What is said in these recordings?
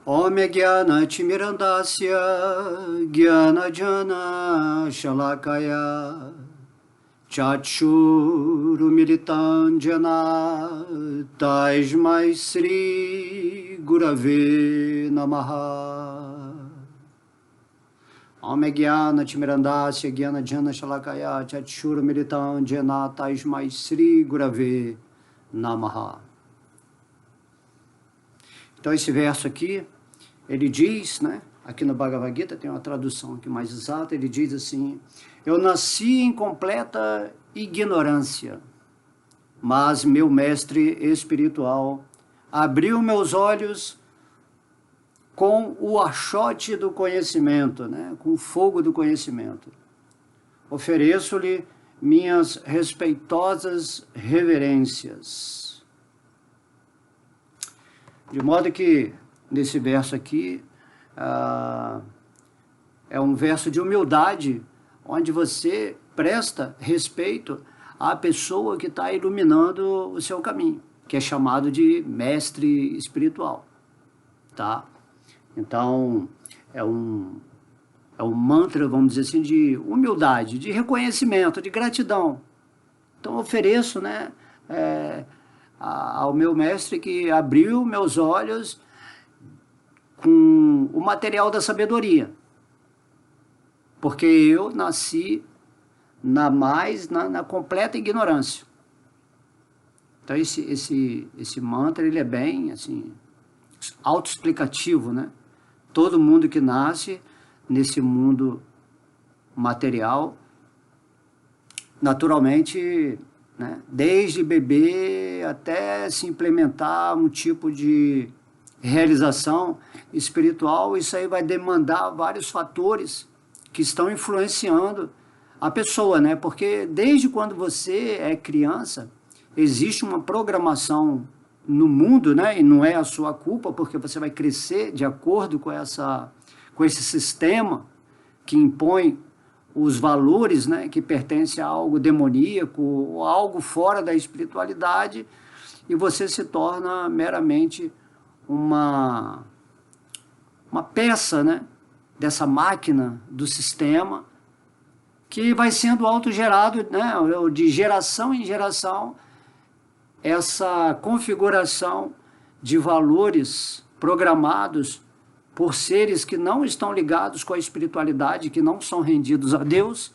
Ome Gyana Timirandasya Gyana Jana Shalakaya Chachuru Militanjana Tasmai Sri Gurave Namaha. Ome Gyana Timirandasya Gyana Jana Shalakaya Chachuru Militanjana Tasmai Sri Gurave Namaha. Então esse verso aqui, ele diz, né, aqui no Bhagavad Gita, tem uma tradução aqui mais exata, ele diz assim: eu nasci em completa ignorância, mas meu mestre espiritual abriu meus olhos com o achote do conhecimento, né, com o fogo do conhecimento. Ofereço-lhe minhas respeitosas reverências. De modo que, nesse verso aqui, é um verso de humildade, onde você presta respeito à pessoa que está iluminando o seu caminho, que é chamado de mestre espiritual, tá? Então, é um mantra, vamos dizer assim, de humildade, de reconhecimento, de gratidão. Então, ofereço, né, ao meu mestre que abriu meus olhos com o material da sabedoria, porque eu nasci na completa ignorância. Então esse mantra, ele é bem assim autoexplicativo, né? Todo mundo que nasce nesse mundo material, naturalmente, né, desde bebê até se implementar um tipo de realização espiritual, isso aí vai demandar vários fatores que estão influenciando a pessoa, né? Porque desde quando você é criança, existe uma programação no mundo, né? E não é a sua culpa, porque você vai crescer de acordo com esse sistema que impõe os valores, né, que pertencem a algo demoníaco, ou algo fora da espiritualidade, e você se torna meramente uma peça, né, dessa máquina do sistema, que vai sendo autogerado, né, de geração em geração, essa configuração de valores programados por seres que não estão ligados com a espiritualidade, que não são rendidos a Deus,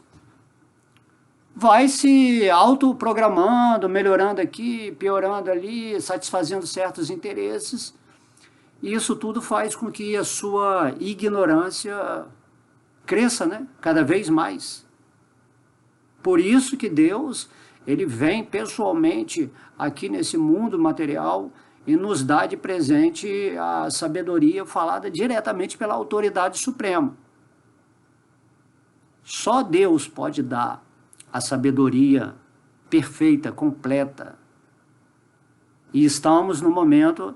vai se autoprogramando, melhorando aqui, piorando ali, satisfazendo certos interesses. E isso tudo faz com que a sua ignorância cresça, né, cada vez mais. Por isso que Deus, ele vem pessoalmente aqui nesse mundo material e nos dá de presente a sabedoria falada diretamente pela autoridade suprema. Só Deus pode dar a sabedoria perfeita, completa. E estamos, no momento,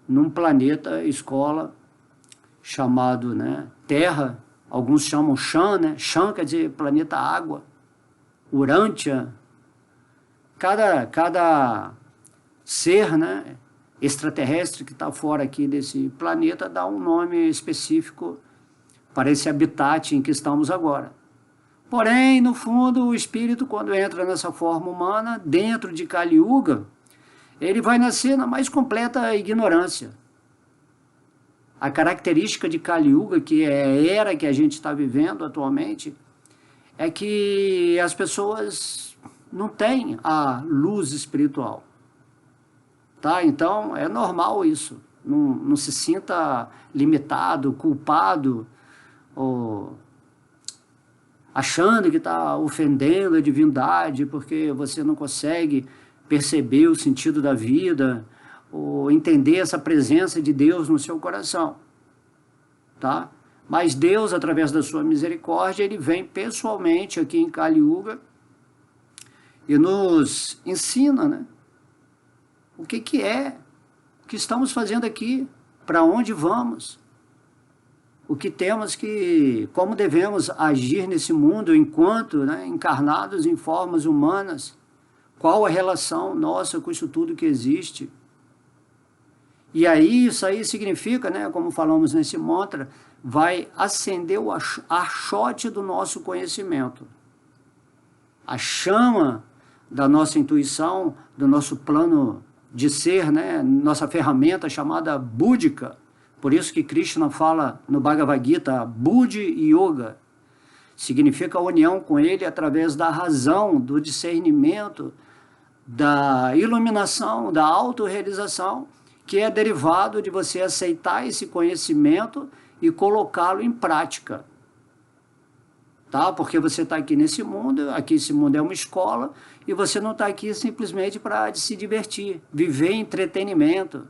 num planeta escola chamado, né, Terra, alguns chamam Shan, né? Shan quer dizer planeta água, Urântia. Cada ser, né, extraterrestre que está fora aqui desse planeta dá um nome específico para esse habitat em que estamos agora. Porém, no fundo, o espírito, quando entra nessa forma humana, dentro de Kali Yuga, ele vai nascer na mais completa ignorância. A característica de Kali Yuga, que é a era que a gente está vivendo atualmente, é que as pessoas não têm a luz espiritual. Tá? Então, é normal isso. Não se sinta limitado, culpado, ou achando que está ofendendo a divindade porque você não consegue perceber o sentido da vida, ou entender essa presença de Deus no seu coração. Tá? Mas Deus, através da sua misericórdia, ele vem pessoalmente aqui em Kali Yuga e nos ensina, né, o que é, o que estamos fazendo aqui, para onde vamos, o que temos que, como devemos agir nesse mundo enquanto, né, encarnados em formas humanas, qual a relação nossa com isso tudo que existe. E aí, isso aí significa, né, como falamos nesse mantra, vai acender o achote do nosso conhecimento. A chama da nossa intuição, do nosso plano de ser, né, nossa ferramenta chamada búdica. Por isso que Krishna fala no Bhagavad Gita, Buddhi Yoga. Significa a união com ele através da razão, do discernimento, da iluminação, da autorrealização, que é derivado de você aceitar esse conhecimento e colocá-lo em prática. Tá? Porque você está aqui nesse mundo, aqui esse mundo é uma escola, e você não está aqui simplesmente para se divertir, viver entretenimento,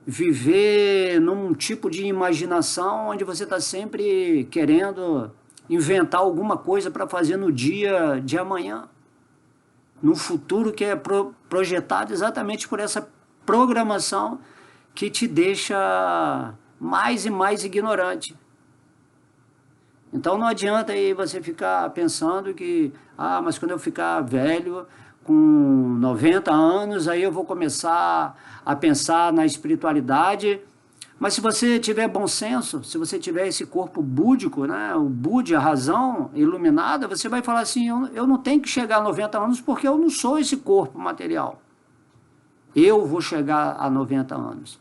viver num tipo de imaginação onde você está sempre querendo inventar alguma coisa para fazer no dia de amanhã, no futuro que é projetado exatamente por essa programação que te deixa mais e mais ignorante. Então não adianta aí você ficar pensando que, mas quando eu ficar velho, com 90 anos, aí eu vou começar a pensar na espiritualidade. Mas se você tiver bom senso, se você tiver esse corpo búdico, né, o Budi, a razão iluminada, você vai falar assim, eu não tenho que chegar a 90 anos porque eu não sou esse corpo material. Eu vou chegar a 90 anos.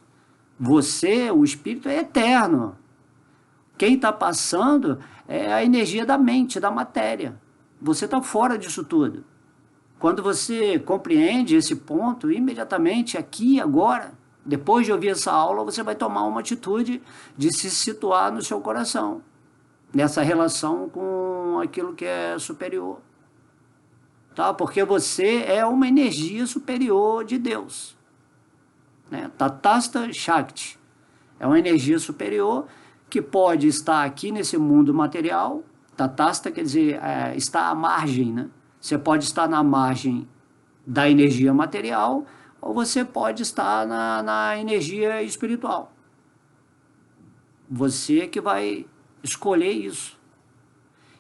Você, o espírito, é eterno. Quem está passando é a energia da mente, da matéria. Você está fora disso tudo. Quando você compreende esse ponto, imediatamente, aqui e agora, depois de ouvir essa aula, você vai tomar uma atitude de se situar no seu coração, nessa relação com aquilo que é superior. Tá? Porque você é uma energia superior de Deus. Né? Tatasta Shakti. É uma energia superior que pode estar aqui nesse mundo material. Tatasta quer dizer, está à margem. Né? Você pode estar na margem da energia material, ou você pode estar na energia espiritual. Você que vai escolher isso.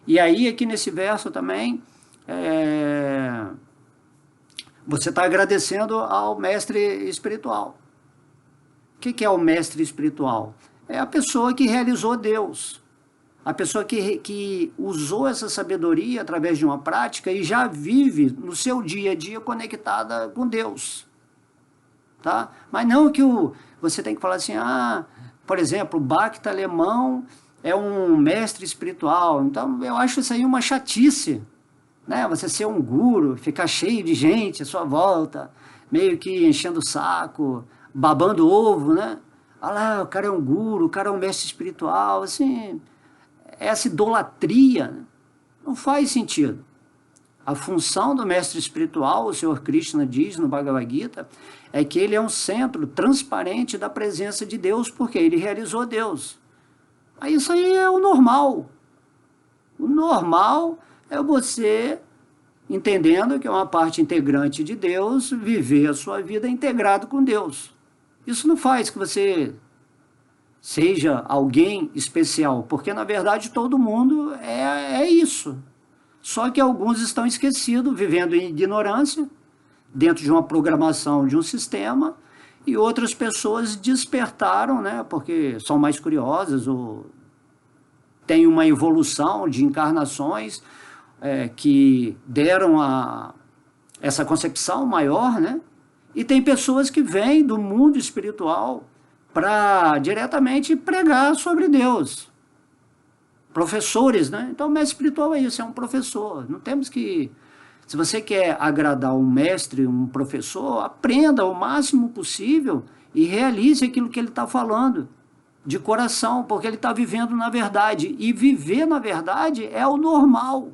E aí, aqui nesse verso também, você está agradecendo ao mestre espiritual. O que é o mestre espiritual? É a pessoa que realizou Deus. A pessoa que usou essa sabedoria através de uma prática e já vive no seu dia a dia conectada com Deus. Tá? Mas não que você tem que falar assim, por exemplo, o Bhakta alemão é um mestre espiritual. Então, eu acho isso aí uma chatice. Né? Você ser um guru, ficar cheio de gente à sua volta, meio que enchendo o saco, babando ovo, né? Olha lá, o cara é um guru, o cara é um mestre espiritual, assim, essa idolatria, né? Não faz sentido. A função do mestre espiritual, o Senhor Krishna diz no Bhagavad Gita, é que ele é um centro transparente da presença de Deus, porque ele realizou Deus. Aí isso aí é o normal. O normal é você, entendendo que é uma parte integrante de Deus, viver a sua vida integrado com Deus. Isso não faz que você seja alguém especial, porque na verdade todo mundo é isso. Só que alguns estão esquecidos, vivendo em ignorância, dentro de uma programação de um sistema, e outras pessoas despertaram, né, porque são mais curiosas, ou têm uma evolução de encarnações que deram essa concepção maior, né? E tem pessoas que vêm do mundo espiritual para diretamente pregar sobre Deus. Professores, né? Então o mestre espiritual é isso, é um professor. Não temos que... Se você quer agradar um mestre, um professor, aprenda o máximo possível e realize aquilo que ele está falando, de coração, porque ele está vivendo na verdade. E viver na verdade é o normal.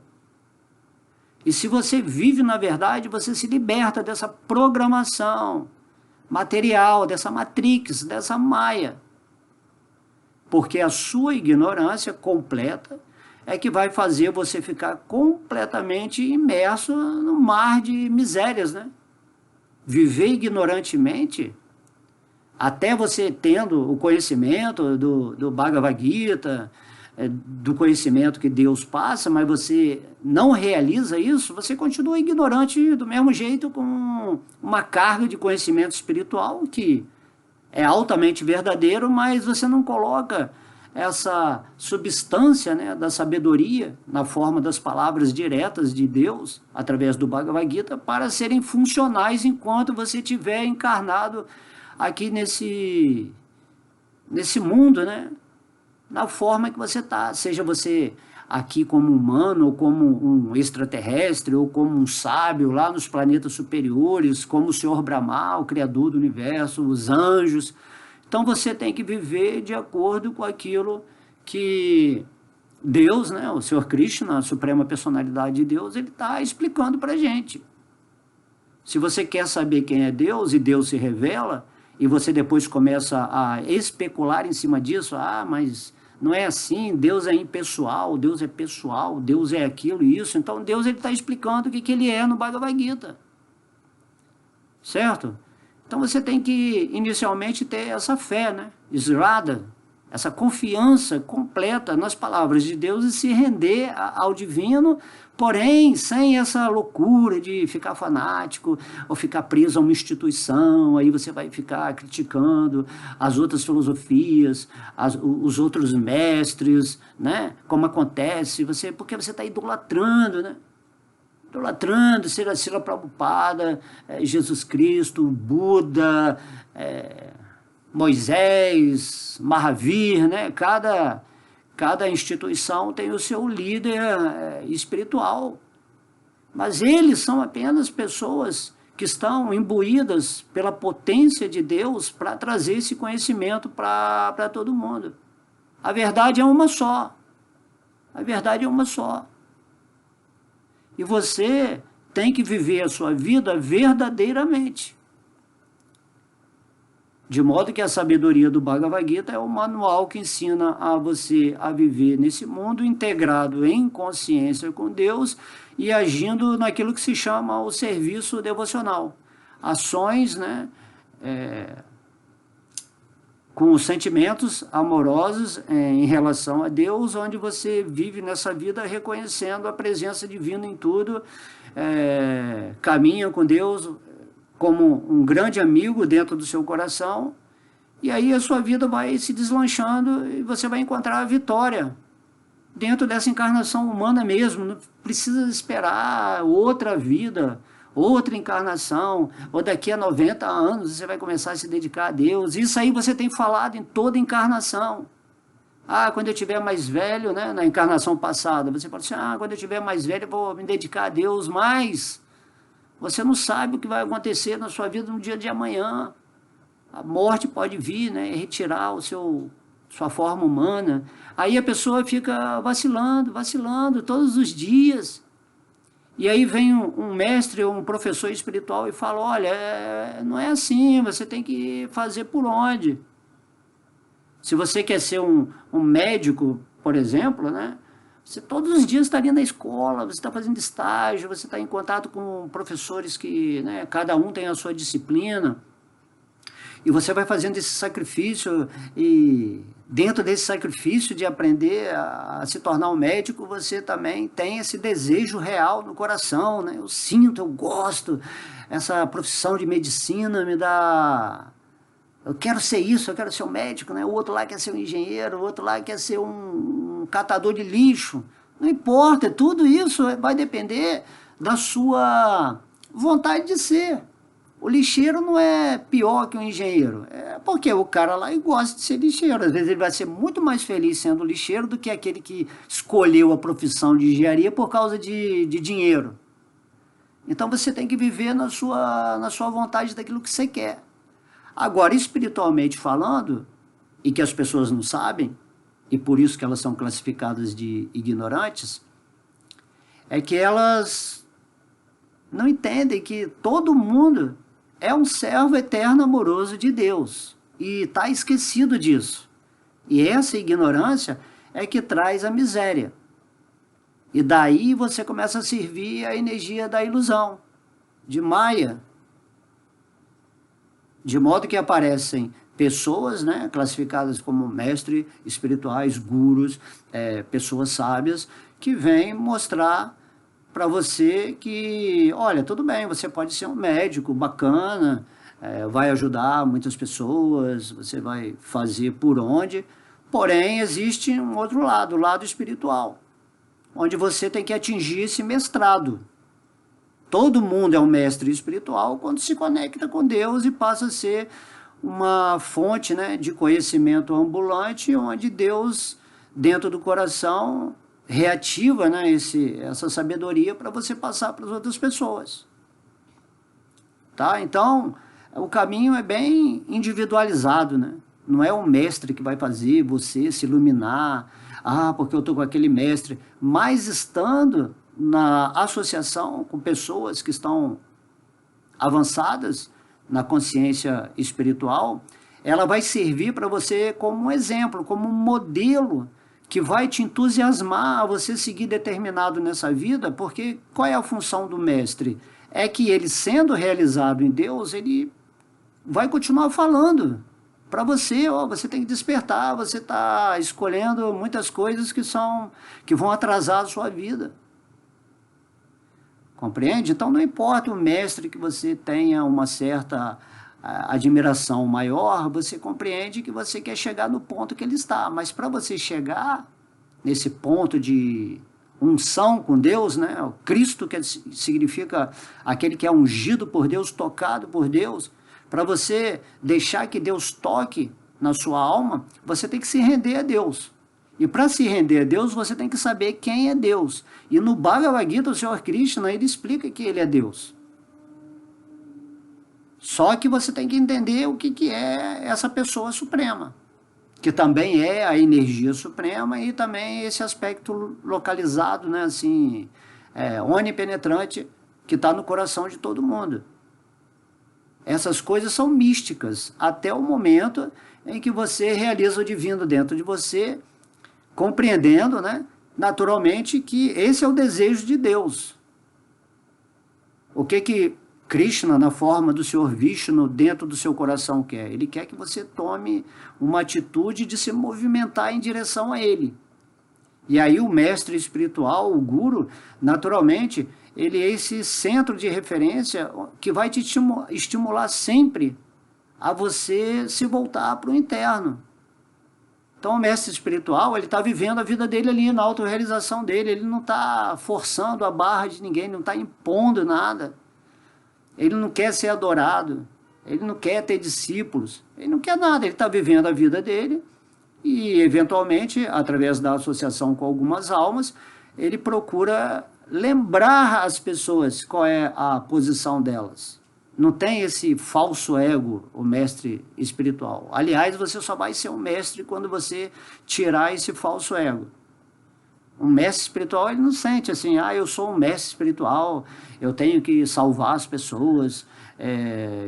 E se você vive na verdade, você se liberta dessa programação material, dessa matrix, dessa maia. Porque a sua ignorância completa é que vai fazer você ficar completamente imerso no mar de misérias, né? Viver ignorantemente, até você tendo o conhecimento do Bhagavad Gita, do conhecimento que Deus passa, mas você não realiza isso, você continua ignorante do mesmo jeito, com uma carga de conhecimento espiritual que é altamente verdadeiro, mas você não coloca essa substância, né, da sabedoria na forma das palavras diretas de Deus, através do Bhagavad Gita, para serem funcionais enquanto você estiver encarnado aqui nesse mundo, né, na forma que você está, seja você aqui como humano, ou como um extraterrestre, ou como um sábio lá nos planetas superiores, como o Senhor Brahma, o Criador do Universo, os anjos. Então você tem que viver de acordo com aquilo que Deus, né, o Senhor Krishna, a suprema personalidade de Deus, ele está explicando para a gente. Se você quer saber quem é Deus e Deus se revela, e você depois começa a especular em cima disso, mas não é assim, Deus é impessoal, Deus é aquilo e isso. Então Deus está explicando o que ele é no Bhagavad Gita. Certo? Então você tem que inicialmente ter essa fé, né? Sraddha, essa confiança completa nas palavras de Deus e se render ao divino, porém sem essa loucura de ficar fanático ou ficar preso a uma instituição, aí você vai ficar criticando as outras filosofias, os outros mestres, né? Como acontece, porque você está idolatrando, né? Idolatrando, Srila Prabhupada, Jesus Cristo, Buda, Moisés, Mahavir, né? Cada instituição tem o seu líder espiritual, mas eles são apenas pessoas que estão imbuídas pela potência de Deus para trazer esse conhecimento para todo mundo. A verdade é uma só. A verdade é uma só. E você tem que viver a sua vida verdadeiramente. De modo que a sabedoria do Bhagavad Gita é o manual que ensina a você a viver nesse mundo integrado em consciência com Deus e agindo naquilo que se chama o serviço devocional. Ações, né, com os sentimentos amorosos em relação a Deus, onde você vive nessa vida reconhecendo a presença divina em tudo, caminha com Deus como um grande amigo dentro do seu coração, e aí a sua vida vai se deslanchando e você vai encontrar a vitória dentro dessa encarnação humana mesmo. Não precisa esperar outra vida, outra encarnação, ou daqui a 90 anos você vai começar a se dedicar a Deus. Isso aí você tem falado em toda encarnação. Quando eu tiver mais velho, né, na encarnação passada, você pode dizer, quando eu tiver mais velho eu vou me dedicar a Deus, mas você não sabe o que vai acontecer na sua vida no dia de amanhã. A morte pode vir, né, e retirar sua forma humana. Aí a pessoa fica vacilando todos os dias. E aí vem um mestre ou um professor espiritual e fala, olha, não é assim, você tem que fazer por onde. Se você quer ser um médico, por exemplo, né, você todos os dias estaria na escola, você está fazendo estágio, você está em contato com professores que, né, cada um tem a sua disciplina, e você vai fazendo esse sacrifício, e dentro desse sacrifício de aprender a se tornar um médico, você também tem esse desejo real no coração, né? Eu sinto, eu gosto, essa profissão de medicina me dá... Eu quero ser isso, eu quero ser um médico, né? O outro lá quer ser um engenheiro, o outro lá quer ser um catador de lixo. Não importa, tudo isso vai depender da sua vontade de ser. O lixeiro não é pior que o engenheiro, porque o cara lá gosta de ser lixeiro. Às vezes ele vai ser muito mais feliz sendo lixeiro do que aquele que escolheu a profissão de engenharia por causa de dinheiro. Então você tem que viver na sua vontade daquilo que você quer. Agora, espiritualmente falando, e que as pessoas não sabem, e por isso que elas são classificadas de ignorantes, é que elas não entendem que todo mundo é um servo eterno amoroso de Deus, e está esquecido disso. E essa ignorância é que traz a miséria. E daí você começa a servir a energia da ilusão, de Maya. De modo que aparecem pessoas, né, classificadas como mestres espirituais, gurus, pessoas sábias, que vêm mostrar para você que, olha, tudo bem, você pode ser um médico bacana, vai ajudar muitas pessoas, você vai fazer por onde, porém existe um outro lado, o lado espiritual, onde você tem que atingir esse mestrado. Todo mundo é um mestre espiritual quando se conecta com Deus e passa a ser uma fonte, né, de conhecimento ambulante, onde Deus, dentro do coração, reativa, né, essa sabedoria para você passar para as outras pessoas. Tá? Então, o caminho é bem individualizado, né? Não é o mestre que vai fazer você se iluminar, porque eu estou com aquele mestre, mas estando na associação com pessoas que estão avançadas na consciência espiritual, ela vai servir para você como um exemplo, como um modelo que vai te entusiasmar a você seguir determinado nessa vida, porque qual é a função do mestre? É que ele, sendo realizado em Deus, ele vai continuar falando para você, você tem que despertar, você está escolhendo muitas coisas que vão atrasar a sua vida. Compreende? Então não importa o mestre que você tenha uma certa admiração maior, você compreende que você quer chegar no ponto que ele está, mas para você chegar nesse ponto de unção com Deus, né? O Cristo, que significa aquele que é ungido por Deus, tocado por Deus, para você deixar que Deus toque na sua alma, você tem que se render a Deus. E para se render a Deus, você tem que saber quem é Deus. E no Bhagavad Gita, o Senhor Krishna, ele explica que ele é Deus. Só que você tem que entender o que é essa pessoa suprema, que também é a energia suprema e também esse aspecto localizado, né, assim, onipenetrante, que está no coração de todo mundo. Essas coisas são místicas, até o momento em que você realiza o divino dentro de você, compreendendo, né, naturalmente, que esse é o desejo de Deus. O que Krishna, na forma do Senhor Vishnu, dentro do seu coração quer? Ele quer que você tome uma atitude de se movimentar em direção a Ele. E aí o mestre espiritual, o guru, naturalmente, ele é esse centro de referência que vai te estimular sempre a você se voltar para o interno. Então o mestre espiritual, ele está vivendo a vida dele ali, na autorrealização dele, ele não está forçando a barra de ninguém, não está impondo nada. Ele não quer ser adorado, ele não quer ter discípulos, ele não quer nada, ele está vivendo a vida dele e, eventualmente, através da associação com algumas almas, ele procura lembrar as pessoas qual é a posição delas. Não tem esse falso ego, o mestre espiritual. Aliás, você só vai ser um mestre quando você tirar esse falso ego. Um mestre espiritual, ele não sente assim, eu sou um mestre espiritual, eu tenho que salvar as pessoas,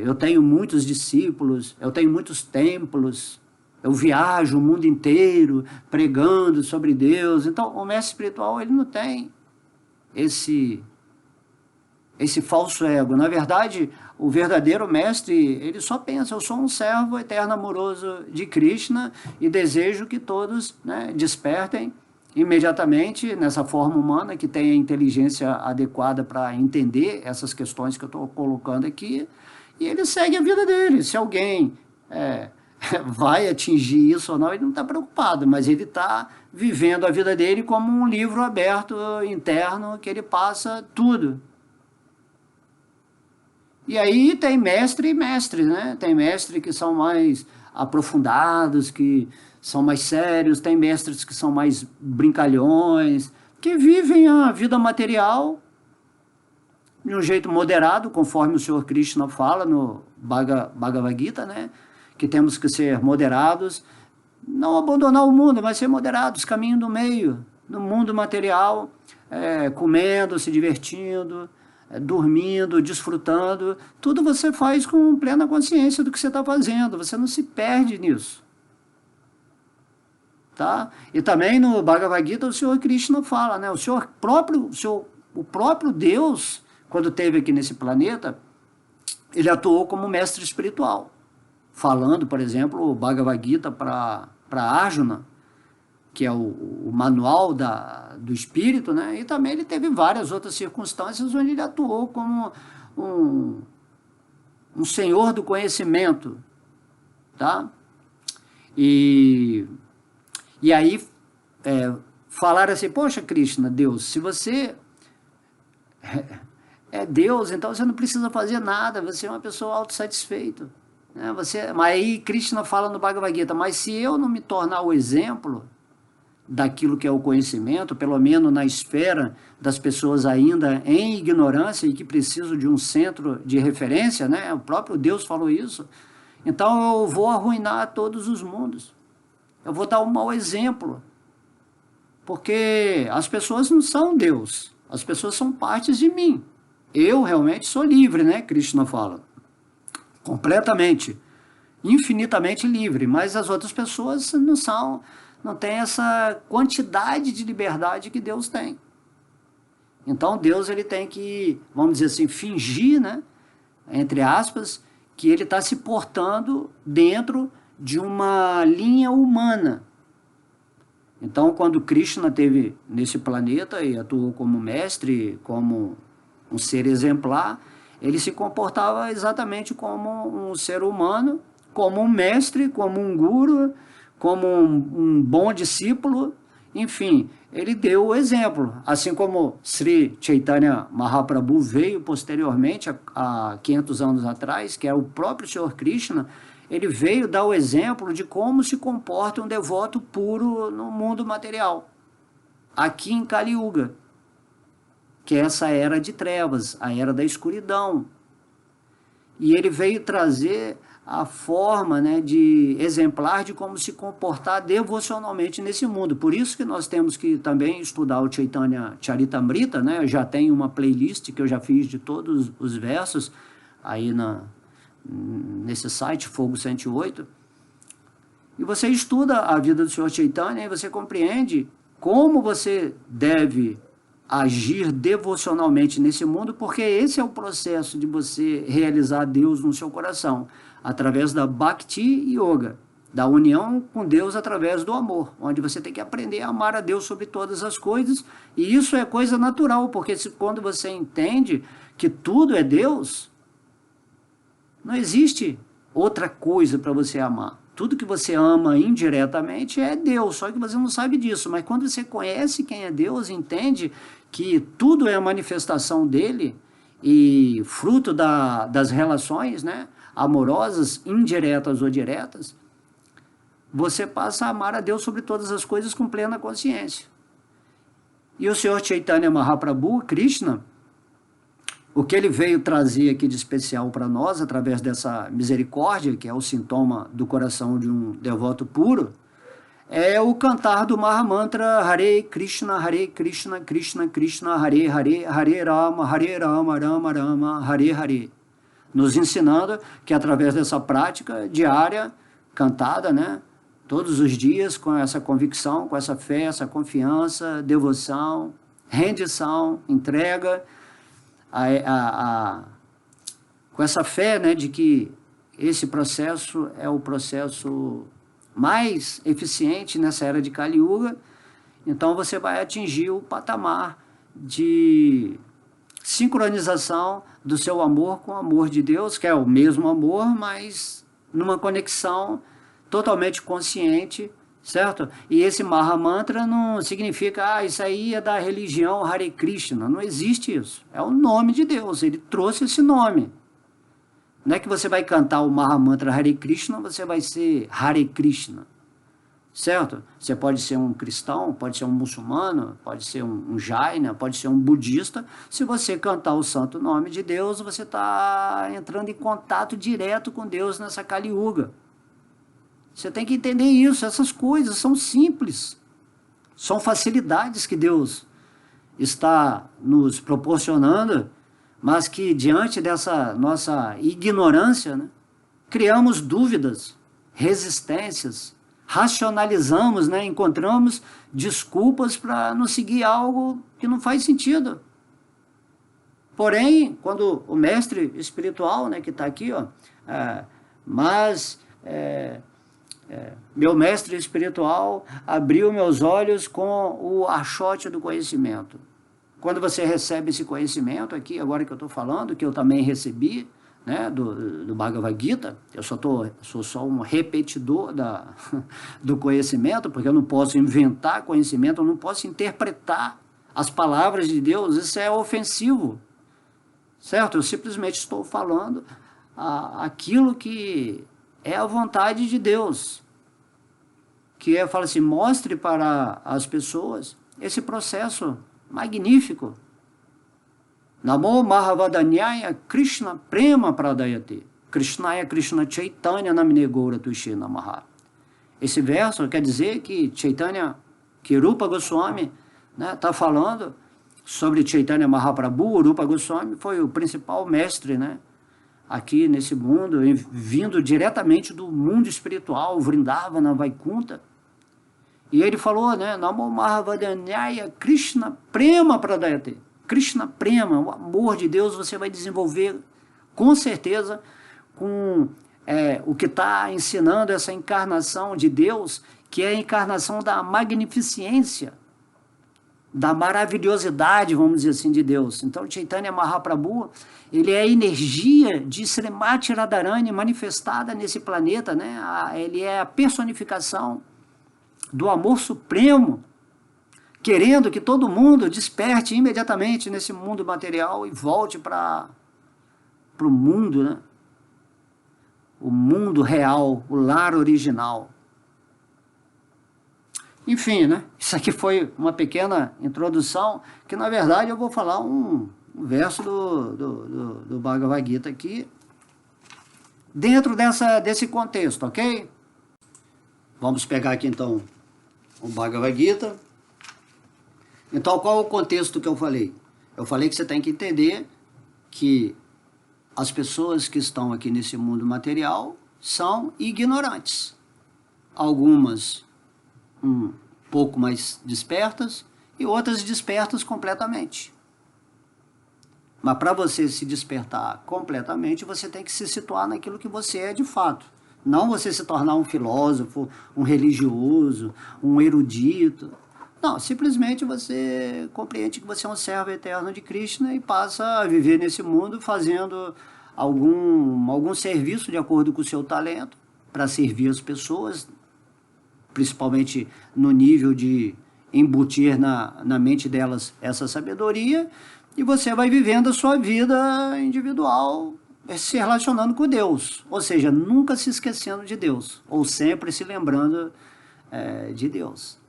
eu tenho muitos discípulos, eu tenho muitos templos, eu viajo o mundo inteiro pregando sobre Deus. Então, o mestre espiritual, ele não tem esse falso ego. Na verdade, o verdadeiro mestre, ele só pensa, eu sou um servo eterno amoroso de Krishna e desejo que todos, né, despertem imediatamente nessa forma humana, que tem a inteligência adequada para entender essas questões que eu estou colocando aqui, e ele segue a vida dele. Se alguém vai atingir isso ou não, ele não está preocupado, mas ele está vivendo a vida dele como um livro aberto interno, que ele passa tudo. E aí tem mestre e mestres, né? Tem mestres que são mais aprofundados, que são mais sérios, tem mestres que são mais brincalhões, que vivem a vida material de um jeito moderado, conforme o Senhor Krishna fala no Bhagavad Gita, né? Que temos que ser moderados, não abandonar o mundo, mas ser moderados, caminho do meio, no mundo material, comendo, se divertindo, dormindo, desfrutando, tudo você faz com plena consciência do que você está fazendo, você não se perde nisso. Tá? E também no Bhagavad Gita o Senhor Krishna fala, né? O próprio Deus, quando esteve aqui nesse planeta, ele atuou como mestre espiritual, falando, por exemplo, o Bhagavad Gita para Arjuna, que é o manual do espírito, né? E também ele teve várias outras circunstâncias onde ele atuou como um senhor do conhecimento, tá? E aí falaram assim, poxa, Krishna, Deus, se você é Deus, então você não precisa fazer nada, você é uma pessoa autossatisfeita. Né? Mas aí Krishna fala no Bhagavad Gita, mas se eu não me tornar o exemplo daquilo que é o conhecimento, pelo menos na esfera das pessoas ainda em ignorância e que precisam de um centro de referência, né? O próprio Deus falou isso, então eu vou arruinar todos os mundos. Eu vou dar um mau exemplo. Porque as pessoas não são Deus. As pessoas são partes de mim. Eu realmente sou livre, né? Krishna fala. Completamente. Infinitamente livre. Mas as outras pessoas não são, não têm essa quantidade de liberdade que Deus tem. Então Deus ele tem que, vamos dizer assim, fingir, né? Entre aspas, que ele está se portando dentro de uma linha humana. Então, quando Krishna esteve nesse planeta e atuou como mestre, como um ser exemplar, ele se comportava exatamente como um ser humano, como um mestre, como um guru, como um bom discípulo, enfim, ele deu o exemplo. Assim como Sri Chaitanya Mahaprabhu veio posteriormente, há 500 anos atrás, que é o próprio Senhor Krishna, ele veio dar o exemplo de como se comporta um devoto puro no mundo material, aqui em Kali Yuga, que é essa era de trevas, a era da escuridão. E ele veio trazer a forma, né, de exemplar de como se comportar devocionalmente nesse mundo. Por isso que nós temos que também estudar o Chaitanya Charitamrita, né? Eu já tenho uma playlist que eu já fiz de todos os versos aí nesse site, Fogo 108, e você estuda a vida do Senhor Chaitanya e você compreende como você deve agir devocionalmente nesse mundo, porque esse é o processo de você realizar Deus no seu coração, através da Bhakti Yoga, da união com Deus através do amor, onde você tem que aprender a amar a Deus sobre todas as coisas, e isso é coisa natural, porque quando você entende que tudo é Deus, não existe outra coisa para você amar. Tudo que você ama indiretamente é Deus, só que você não sabe disso. Mas quando você conhece quem é Deus, entende que tudo é a manifestação dele e fruto das relações, né, amorosas, indiretas ou diretas, você passa a amar a Deus sobre todas as coisas com plena consciência. E o Senhor Chaitanya Mahaprabhu, Krishna, o que ele veio trazer aqui de especial para nós, através dessa misericórdia, que é o sintoma do coração de um devoto puro, é o cantar do Mahamantra Hare Krishna, Krishna Krishna, Hare Hare, Hare Rama, Rama Rama, Hare Hare. Nos ensinando que através dessa prática diária, cantada, né, todos os dias, com essa convicção, com essa fé, essa confiança, devoção, rendição, entrega, com essa fé, né, de que esse processo é o processo mais eficiente nessa era de Kali Yuga, então você vai atingir o patamar de sincronização do seu amor com o amor de Deus, que é o mesmo amor, mas numa conexão totalmente consciente, certo? E esse Mahamantra não significa, isso aí é da religião Hare Krishna. Não existe isso. É o nome de Deus. Ele trouxe esse nome. Não é que você vai cantar o Mahamantra Hare Krishna, você vai ser Hare Krishna. Certo? Você pode ser um cristão, pode ser um muçulmano, pode ser um jaina, pode ser um budista. Se você cantar o santo nome de Deus, você está entrando em contato direto com Deus nessa Kali Yuga. Você tem que entender isso, essas coisas são simples, são facilidades que Deus está nos proporcionando, mas que diante dessa nossa ignorância, né, criamos dúvidas, resistências, racionalizamos, né, encontramos desculpas para não seguir algo que não faz sentido. Porém, quando o mestre espiritual, né, que está aqui, ó, meu mestre espiritual abriu meus olhos com o achote do conhecimento. Quando você recebe esse conhecimento aqui, agora que eu estou falando, que eu também recebi, né, do Bhagavad Gita. Eu sou só um repetidor do conhecimento, porque eu não posso inventar conhecimento, eu não posso interpretar as palavras de Deus, isso é ofensivo, certo? Eu simplesmente estou falando aquilo que é a vontade de Deus, que é, fala assim, mostre para as pessoas esse processo magnífico. Namo Mahavadanyaya Krishna Prema Pradayate Krishnaya Krishna Chaitanya Namine Gaura Tushi Namaha. Esse verso quer dizer que Chaitanya, que Rupa Goswami, né, tá falando sobre Chaitanya Mahaprabhu. Rupa Goswami foi o principal mestre, né, aqui nesse mundo, vindo diretamente do mundo espiritual, Vrindavana, Vaikunta. E ele falou, né, Namo Mahavadanyaya Krishna Prema Pradayate. Krishna Prema, o amor de Deus, você vai desenvolver com certeza com o que está ensinando essa encarnação de Deus, que é a encarnação da magnificência, da maravilhosidade, vamos dizer assim, de Deus. Então, Chaitanya Mahaprabhu, ele é a energia de Srimati Radharani manifestada nesse planeta, né? Ele é a personificação do amor supremo, querendo que todo mundo desperte imediatamente nesse mundo material e volte para o mundo, né? O mundo real, o lar original. Enfim, né? Isso aqui foi uma pequena introdução, que na verdade eu vou falar um verso do Bhagavad Gita aqui, dentro desse contexto, ok? Vamos pegar aqui então o Bhagavad Gita. Então, qual é o contexto que eu falei? Eu falei que você tem que entender que as pessoas que estão aqui nesse mundo material são ignorantes. Algumas um pouco mais despertas e outras despertas completamente. Mas para você se despertar completamente, você tem que se situar naquilo que você é de fato. Não você se tornar um filósofo, um religioso, um erudito. Não, simplesmente você compreende que você é um servo eterno de Krishna e passa a viver nesse mundo fazendo algum serviço de acordo com o seu talento para servir as pessoas, principalmente no nível de embutir na mente delas essa sabedoria, e você vai vivendo a sua vida individual, se relacionando com Deus, ou seja, nunca se esquecendo de Deus, ou sempre se lembrando de Deus.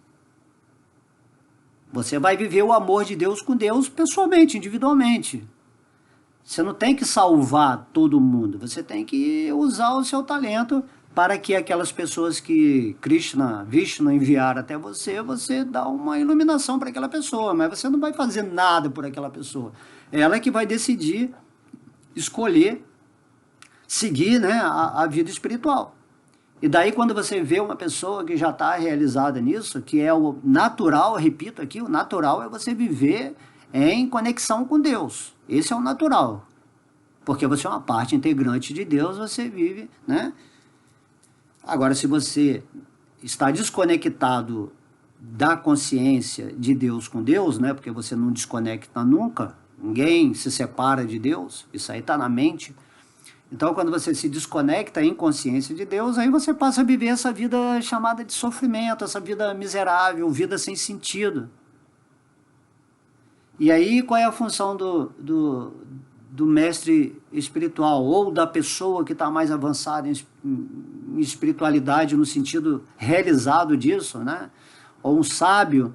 Você vai viver o amor de Deus com Deus pessoalmente, individualmente. Você não tem que salvar todo mundo, você tem que usar o seu talento para que aquelas pessoas que Krishna, Vishnu enviar até você, você dá uma iluminação para aquela pessoa, mas você não vai fazer nada por aquela pessoa. Ela é que vai decidir, escolher, seguir, né, a vida espiritual. E daí quando você vê uma pessoa que já está realizada nisso, que é o natural, repito aqui, o natural é você viver em conexão com Deus. Esse é o natural. Porque você é uma parte integrante de Deus, você vive, né? Agora, se você está desconectado da consciência de Deus com Deus, né? Porque você não desconecta nunca, ninguém se separa de Deus, isso aí está na mente. Então, quando você se desconecta em consciência de Deus, aí você passa a viver essa vida chamada de sofrimento, essa vida miserável, vida sem sentido. E aí, qual é a função do mestre espiritual, ou da pessoa que está mais avançada em espiritualidade, no sentido realizado disso, né? Ou um sábio,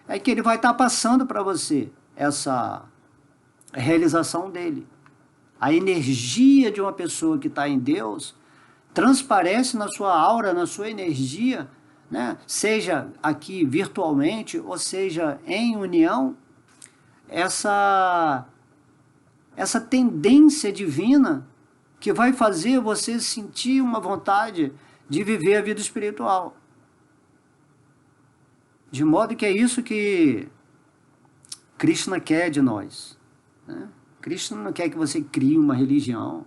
é que ele vai estar passando para você essa realização dele. A energia de uma pessoa que está em Deus transparece na sua aura, na sua energia, né? Seja aqui virtualmente, ou seja em união, essa tendência divina que vai fazer você sentir uma vontade de viver a vida espiritual. De modo que é isso que Krishna quer de nós, né? Krishna não quer que você crie uma religião,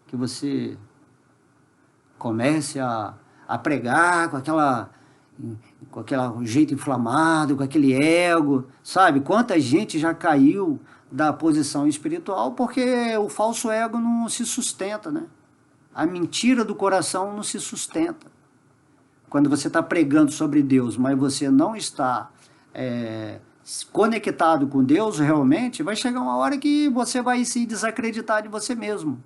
que você comece a pregar com aquela com aquele jeito inflamado, com aquele ego, sabe? Quanta gente já caiu da posição espiritual porque o falso ego não se sustenta, né? A mentira do coração não se sustenta. Quando você está pregando sobre Deus, mas você não está conectado com Deus realmente, vai chegar uma hora que você vai se desacreditar de você mesmo.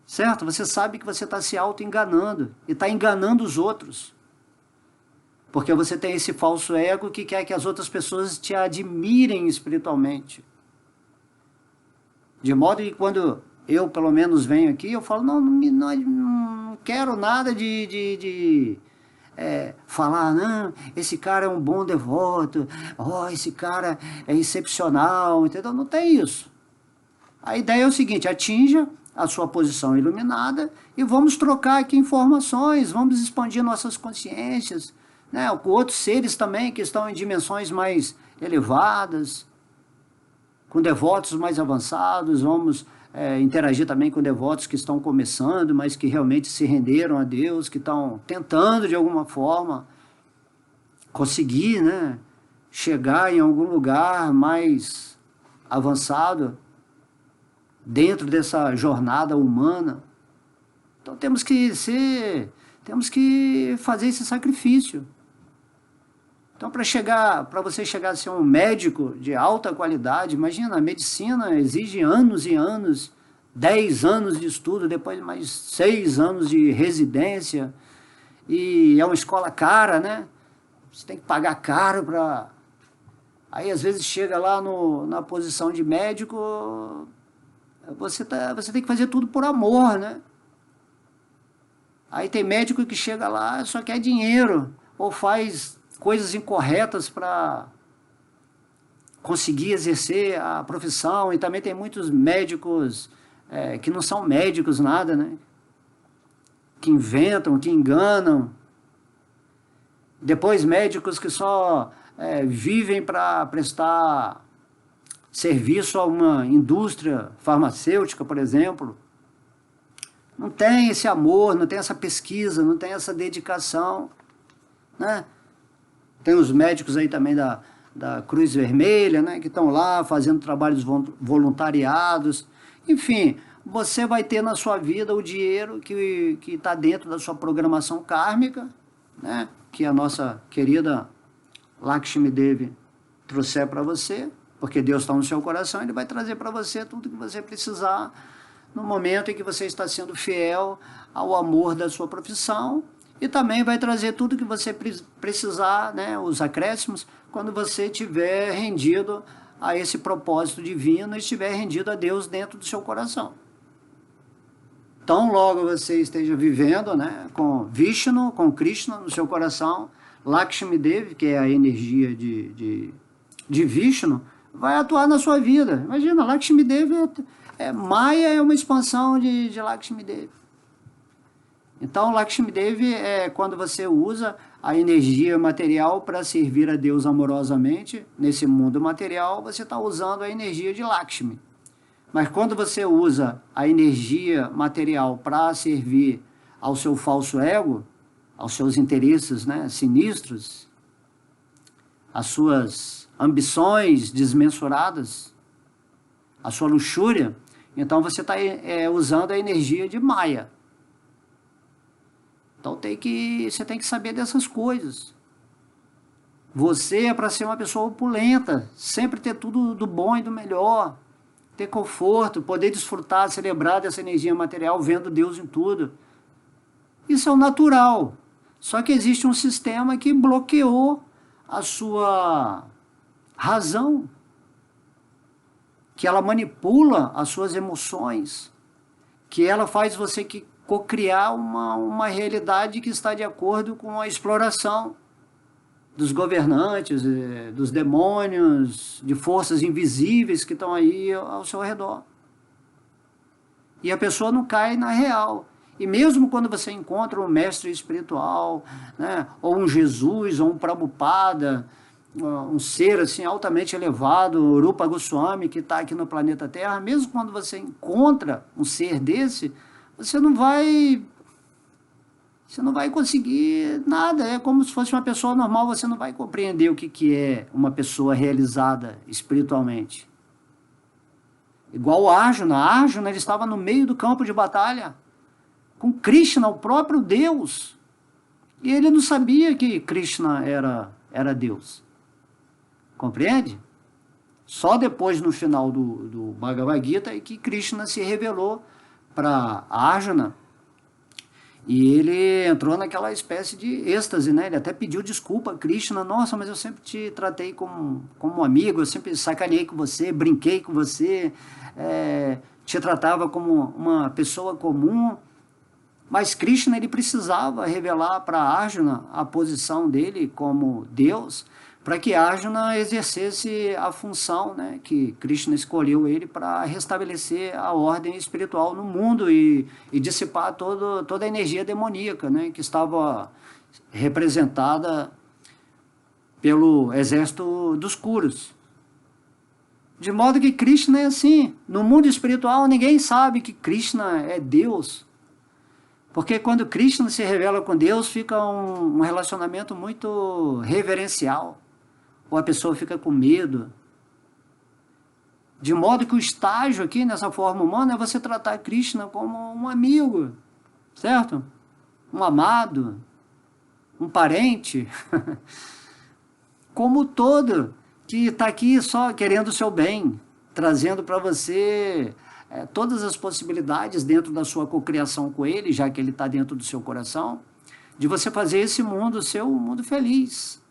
Certo? Você sabe que você está se auto-enganando e está enganando os outros. Porque você tem esse falso ego que quer que as outras pessoas te admirem espiritualmente. De modo que quando eu, pelo menos, venho aqui, eu falo, não quero nada de falar, não, esse cara é um bom devoto, esse cara é excepcional, entendeu? Não tem isso. A ideia é o seguinte, atinja a sua posição iluminada e vamos trocar aqui informações, vamos expandir nossas consciências, né, com outros seres também que estão em dimensões mais elevadas, com devotos mais avançados, vamos interagir também com devotos que estão começando, mas que realmente se renderam a Deus, que estão tentando de alguma forma conseguir, né, chegar em algum lugar mais avançado dentro dessa jornada humana. Então temos que fazer esse sacrifício. Então para você chegar a ser um médico de alta qualidade, imagina, a medicina exige anos e anos, 10 anos de estudo, depois mais 6 anos de residência, e é uma escola cara, né? Você tem que pagar caro para... Aí às vezes chega lá na posição de médico, você tem que fazer tudo por amor, né? Aí tem médico que chega lá só quer dinheiro, ou faz coisas incorretas para conseguir exercer a profissão, e também tem muitos médicos que não são médicos nada, né? Que inventam, que enganam. Depois médicos que só vivem para prestar serviço a uma indústria farmacêutica, por exemplo. Não tem esse amor, não tem essa pesquisa, não tem essa dedicação, né? Tem os médicos aí também da Cruz Vermelha, né, que estão lá fazendo trabalhos voluntariados. Enfim, você vai ter na sua vida o dinheiro que está dentro da sua programação kármica, né, que a nossa querida Lakshmi Devi trouxer para você, porque Deus está no seu coração, Ele vai trazer para você tudo que você precisar no momento em que você está sendo fiel ao amor da sua profissão, e também vai trazer tudo que você precisar, né, os acréscimos, quando você estiver rendido a esse propósito divino e estiver rendido a Deus dentro do seu coração. Tão logo você esteja vivendo, né, com Vishnu, com Krishna no seu coração, Lakshmi Devi, que é a energia de Vishnu, vai atuar na sua vida. Imagina, Lakshmi Devi Maya é uma expansão de Lakshmi Devi. Então, Lakshmi Devi é quando você usa a energia material para servir a Deus amorosamente. Nesse mundo material, você está usando a energia de Lakshmi. Mas quando você usa a energia material para servir ao seu falso ego, aos seus interesses, né, sinistros, às suas ambições desmensuradas, a sua luxúria, então você está usando a energia de Maya. Então você tem que saber dessas coisas. Você é para ser uma pessoa opulenta, sempre ter tudo do bom e do melhor, ter conforto, poder desfrutar, celebrar dessa energia material, vendo Deus em tudo. Isso é o natural. Só que existe um sistema que bloqueou a sua razão, que ela manipula as suas emoções, que ela faz você cocriar uma realidade que está de acordo com a exploração dos governantes, dos demônios, de forças invisíveis que estão aí ao seu redor. E a pessoa não cai na real. E mesmo quando você encontra um mestre espiritual, né, ou um Jesus, ou um Prabhupada, um ser assim altamente elevado, Rupa Goswami, que está aqui no planeta Terra, mesmo quando você encontra um ser desse, você não vai Você não vai conseguir nada, é como se fosse uma pessoa normal, você não vai compreender o que é uma pessoa realizada espiritualmente. Igual o Arjuna. Arjuna, ele estava no meio do campo de batalha com Krishna, o próprio Deus. E ele não sabia que Krishna era Deus. Compreende? Só depois, no final do Bhagavad Gita, é que Krishna se revelou para Arjuna. E ele entrou naquela espécie de êxtase, né? Ele até pediu desculpa a Krishna. Nossa, mas eu sempre te tratei como um amigo, eu sempre sacaneei com você, brinquei com você, te tratava como uma pessoa comum. Mas Krishna, ele precisava revelar para Arjuna a posição dele como Deus, para que Arjuna exercesse a função, né, que Krishna escolheu ele para restabelecer a ordem espiritual no mundo e dissipar toda a energia demoníaca, né, que estava representada pelo exército dos Kuros. De modo que Krishna é assim. No mundo espiritual, ninguém sabe que Krishna é Deus. Porque quando Krishna se revela com Deus, fica um relacionamento muito reverencial. Ou a pessoa fica com medo. De modo que o estágio aqui, nessa forma humana, é você tratar Krishna como um amigo, certo? Um amado, um parente. Como todo que está aqui só querendo o seu bem, trazendo para você todas as possibilidades dentro da sua cocriação com ele, já que ele está dentro do seu coração, de você fazer esse mundo seu um mundo feliz.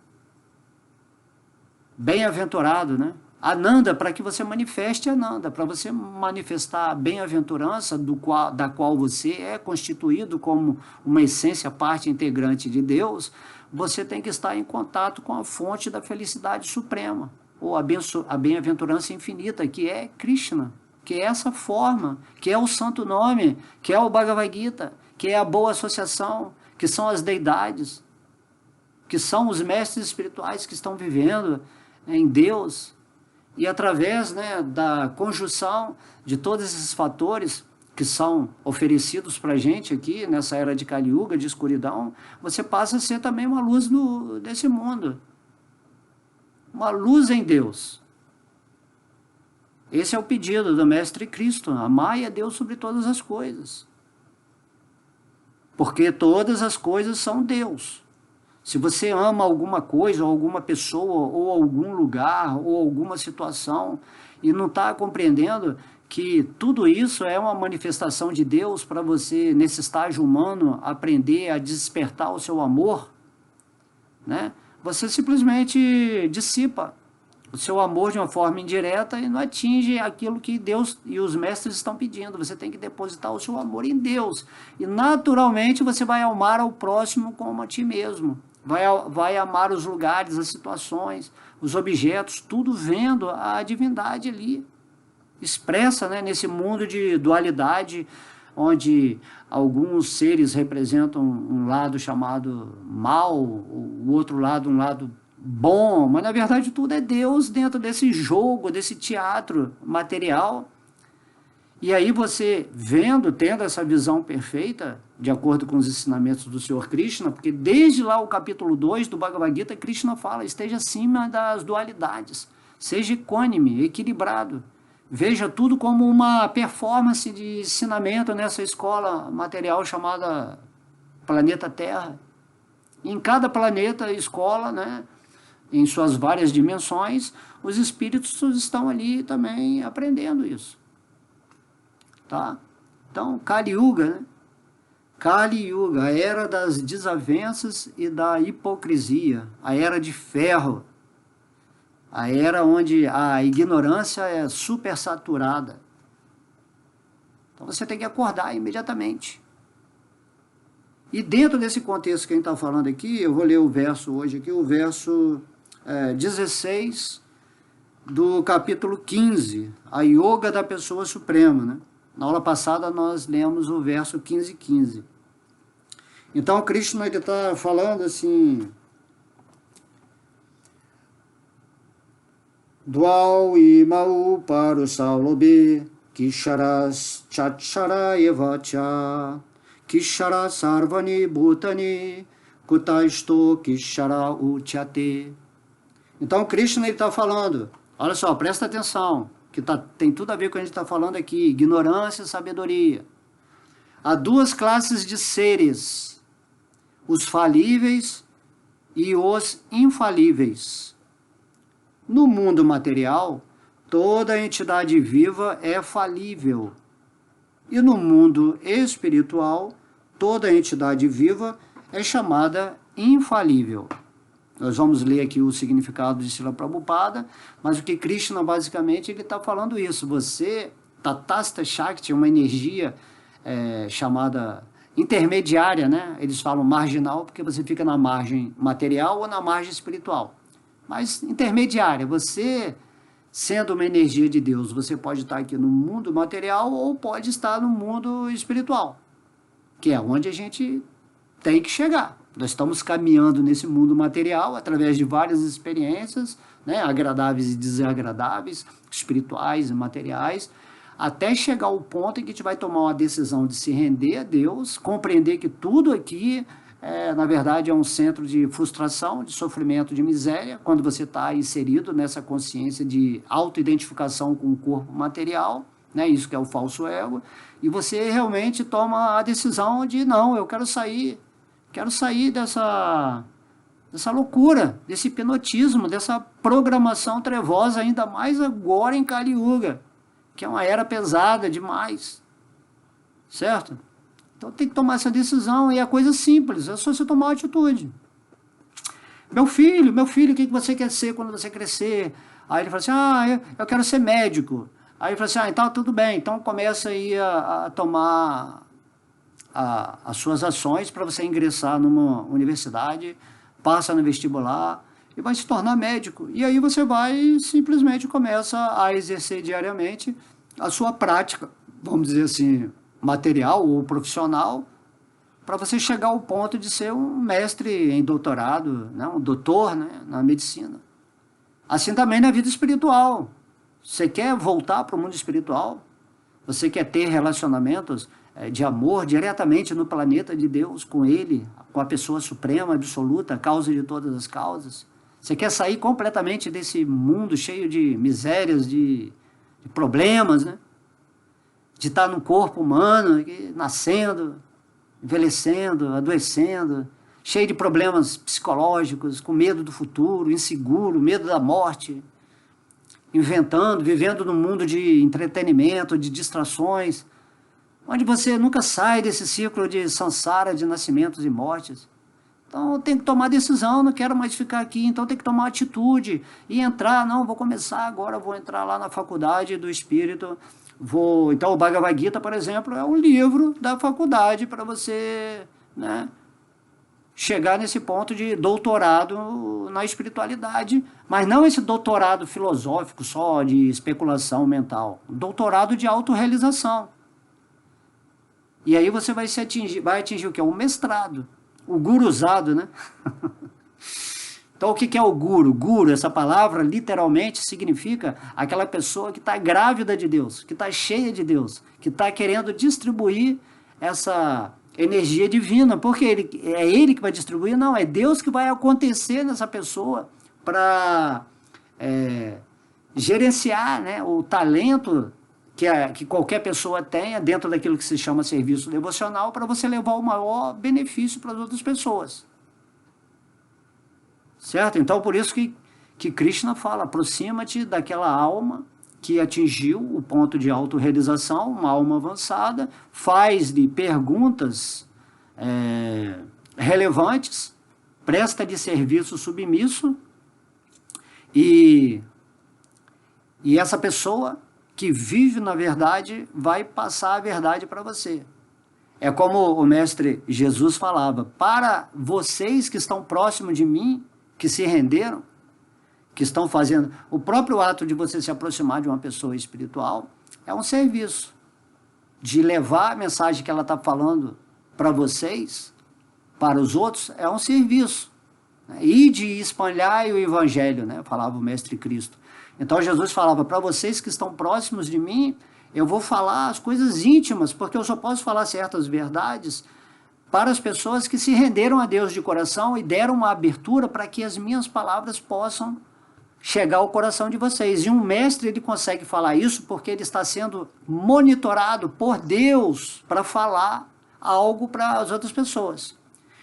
Bem-aventurado, né? Ananda, para que você manifeste Ananda, para você manifestar a bem-aventurança da qual você é constituído como uma essência, parte integrante de Deus, você tem que estar em contato com a fonte da felicidade suprema, ou a bem-aventurança infinita, que é Krishna, que é essa forma, que é o santo nome, que é o Bhagavad Gita, que é a boa associação, que são as deidades, que são os mestres espirituais que estão vivendo em Deus, e através, né, da conjunção de todos esses fatores que são oferecidos para a gente aqui, nessa era de Kali Yuga, de escuridão, você passa a ser também uma luz desse mundo. Uma luz em Deus. Esse é o pedido do Mestre Cristo, amai a Deus sobre todas as coisas. Porque todas as coisas são Deus. Se você ama alguma coisa, ou alguma pessoa, ou algum lugar, ou alguma situação, e não está compreendendo que tudo isso é uma manifestação de Deus para você, nesse estágio humano, aprender a despertar o seu amor, né? Você simplesmente dissipa o seu amor de uma forma indireta e não atinge aquilo que Deus e os mestres estão pedindo. Você tem que depositar o seu amor em Deus. E naturalmente você vai amar ao próximo como a ti mesmo. Vai amar os lugares, as situações, os objetos, tudo vendo a divindade ali, expressa, né, nesse mundo de dualidade, onde alguns seres representam um lado chamado mal, o outro lado um lado bom, mas na verdade tudo é Deus dentro desse jogo, desse teatro material. E aí você tendo essa visão perfeita, de acordo com os ensinamentos do Senhor Krishna, porque desde lá o capítulo 2 do Bhagavad Gita, Krishna fala, esteja acima das dualidades, seja equânime, equilibrado, veja tudo como uma performance de ensinamento nessa escola material chamada planeta Terra. Em cada planeta, escola, né, em suas várias dimensões, os espíritos estão ali também aprendendo isso. Tá? Então, Kali Yuga, né? Kali Yuga, a era das desavenças e da hipocrisia, a era de ferro, a era onde a ignorância é supersaturada. Então você tem que acordar imediatamente. E dentro desse contexto que a gente está falando aqui, eu vou ler o verso hoje aqui, o verso 16 do capítulo 15, a Yoga da Pessoa Suprema, né? Na aula passada nós lemos o verso 15. Então Krishna está falando assim: Dwau imau parusaulobe kisharas chachara evacha Kishara sarvani bhutani kutaisto kishara uchate. Então Krishna está falando, olha só, presta atenção, que tem tudo a ver com o que a gente está falando aqui, ignorância e sabedoria. Há duas classes de seres, os falíveis e os infalíveis. No mundo material, toda entidade viva é falível. E no mundo espiritual, toda entidade viva é chamada infalível. Nós vamos ler aqui o significado de Srila Prabhupada, mas o que Krishna basicamente ele está falando isso. Você, Tatastha Shakti, uma energia chamada intermediária, né? Eles falam marginal porque você fica na margem material ou na margem espiritual. Mas intermediária, você sendo uma energia de Deus, você pode estar aqui no mundo material ou pode estar no mundo espiritual, que é onde a gente tem que chegar. Nós estamos caminhando nesse mundo material através de várias experiências, né, agradáveis e desagradáveis, espirituais e materiais, até chegar ao ponto em que a gente vai tomar uma decisão de se render a Deus, compreender que tudo aqui, na verdade, é um centro de frustração, de sofrimento, de miséria, quando você está inserido nessa consciência de autoidentificação com o corpo material, né, isso que é o falso ego, e você realmente toma a decisão de, não, eu quero sair dessa loucura, desse hipnotismo, dessa programação trevosa, ainda mais agora em Kali Yuga, que é uma era pesada demais, certo? Então tem que tomar essa decisão e é coisa simples, é só você tomar uma atitude. Meu filho, o que você quer ser quando você crescer? Aí ele fala assim, eu quero ser médico. Aí ele fala assim, então tudo bem, então começa aí a tomar as suas ações para você ingressar numa universidade, passa no vestibular e vai se tornar médico. E aí você vai simplesmente começa a exercer diariamente a sua prática, vamos dizer assim, material ou profissional, para você chegar ao ponto de ser um mestre em doutorado, né, um doutor, né, na medicina. Assim também na vida espiritual. Você quer voltar para o mundo espiritual? Você quer ter relacionamentos de amor diretamente no planeta de Deus, com Ele, com a pessoa suprema, absoluta, causa de todas as causas? Você quer sair completamente desse mundo cheio de misérias, de problemas, né? De estar no corpo humano, nascendo, envelhecendo, adoecendo, cheio de problemas psicológicos, com medo do futuro, inseguro, medo da morte, vivendo num mundo de entretenimento, de distrações, onde você nunca sai desse ciclo de samsara, de nascimentos e mortes. Então tem que tomar decisão, não quero mais ficar aqui, então tem que tomar atitude e entrar, não, vou começar agora, vou entrar lá na faculdade do Espírito, então o Bhagavad Gita, por exemplo, é um livro da faculdade para você, né, chegar nesse ponto de doutorado na espiritualidade, mas não esse doutorado filosófico só de especulação mental, doutorado de autorrealização. E aí você vai atingir o que? Um mestrado, o guruzado, né? Então o que é o guru? Guru, essa palavra literalmente significa aquela pessoa que está grávida de Deus, que está cheia de Deus, que está querendo distribuir essa energia divina, porque é ele que vai distribuir? Não, é Deus que vai acontecer nessa pessoa para gerenciar, né, o talento que qualquer pessoa tenha dentro daquilo que se chama serviço devocional para você levar o maior benefício para as outras pessoas. Certo? Então, por isso que Krishna fala, aproxima-te daquela alma que atingiu o ponto de autorrealização, uma alma avançada, faz-lhe perguntas relevantes, presta-lhe serviço submisso, e essa pessoa que vive na verdade vai passar a verdade para você. É como o mestre Jesus falava, para vocês que estão próximos de mim, que se renderam, que estão fazendo, o próprio ato de você se aproximar de uma pessoa espiritual é um serviço, de levar a mensagem que ela está falando para vocês, para os outros, é um serviço, né? E de espalhar o evangelho, né? Falava o mestre Cristo. Então Jesus falava, para vocês que estão próximos de mim, eu vou falar as coisas íntimas, porque eu só posso falar certas verdades para as pessoas que se renderam a Deus de coração e deram uma abertura para que as minhas palavras possam chegar ao coração de vocês. E um mestre, ele consegue falar isso porque ele está sendo monitorado por Deus para falar algo para as outras pessoas.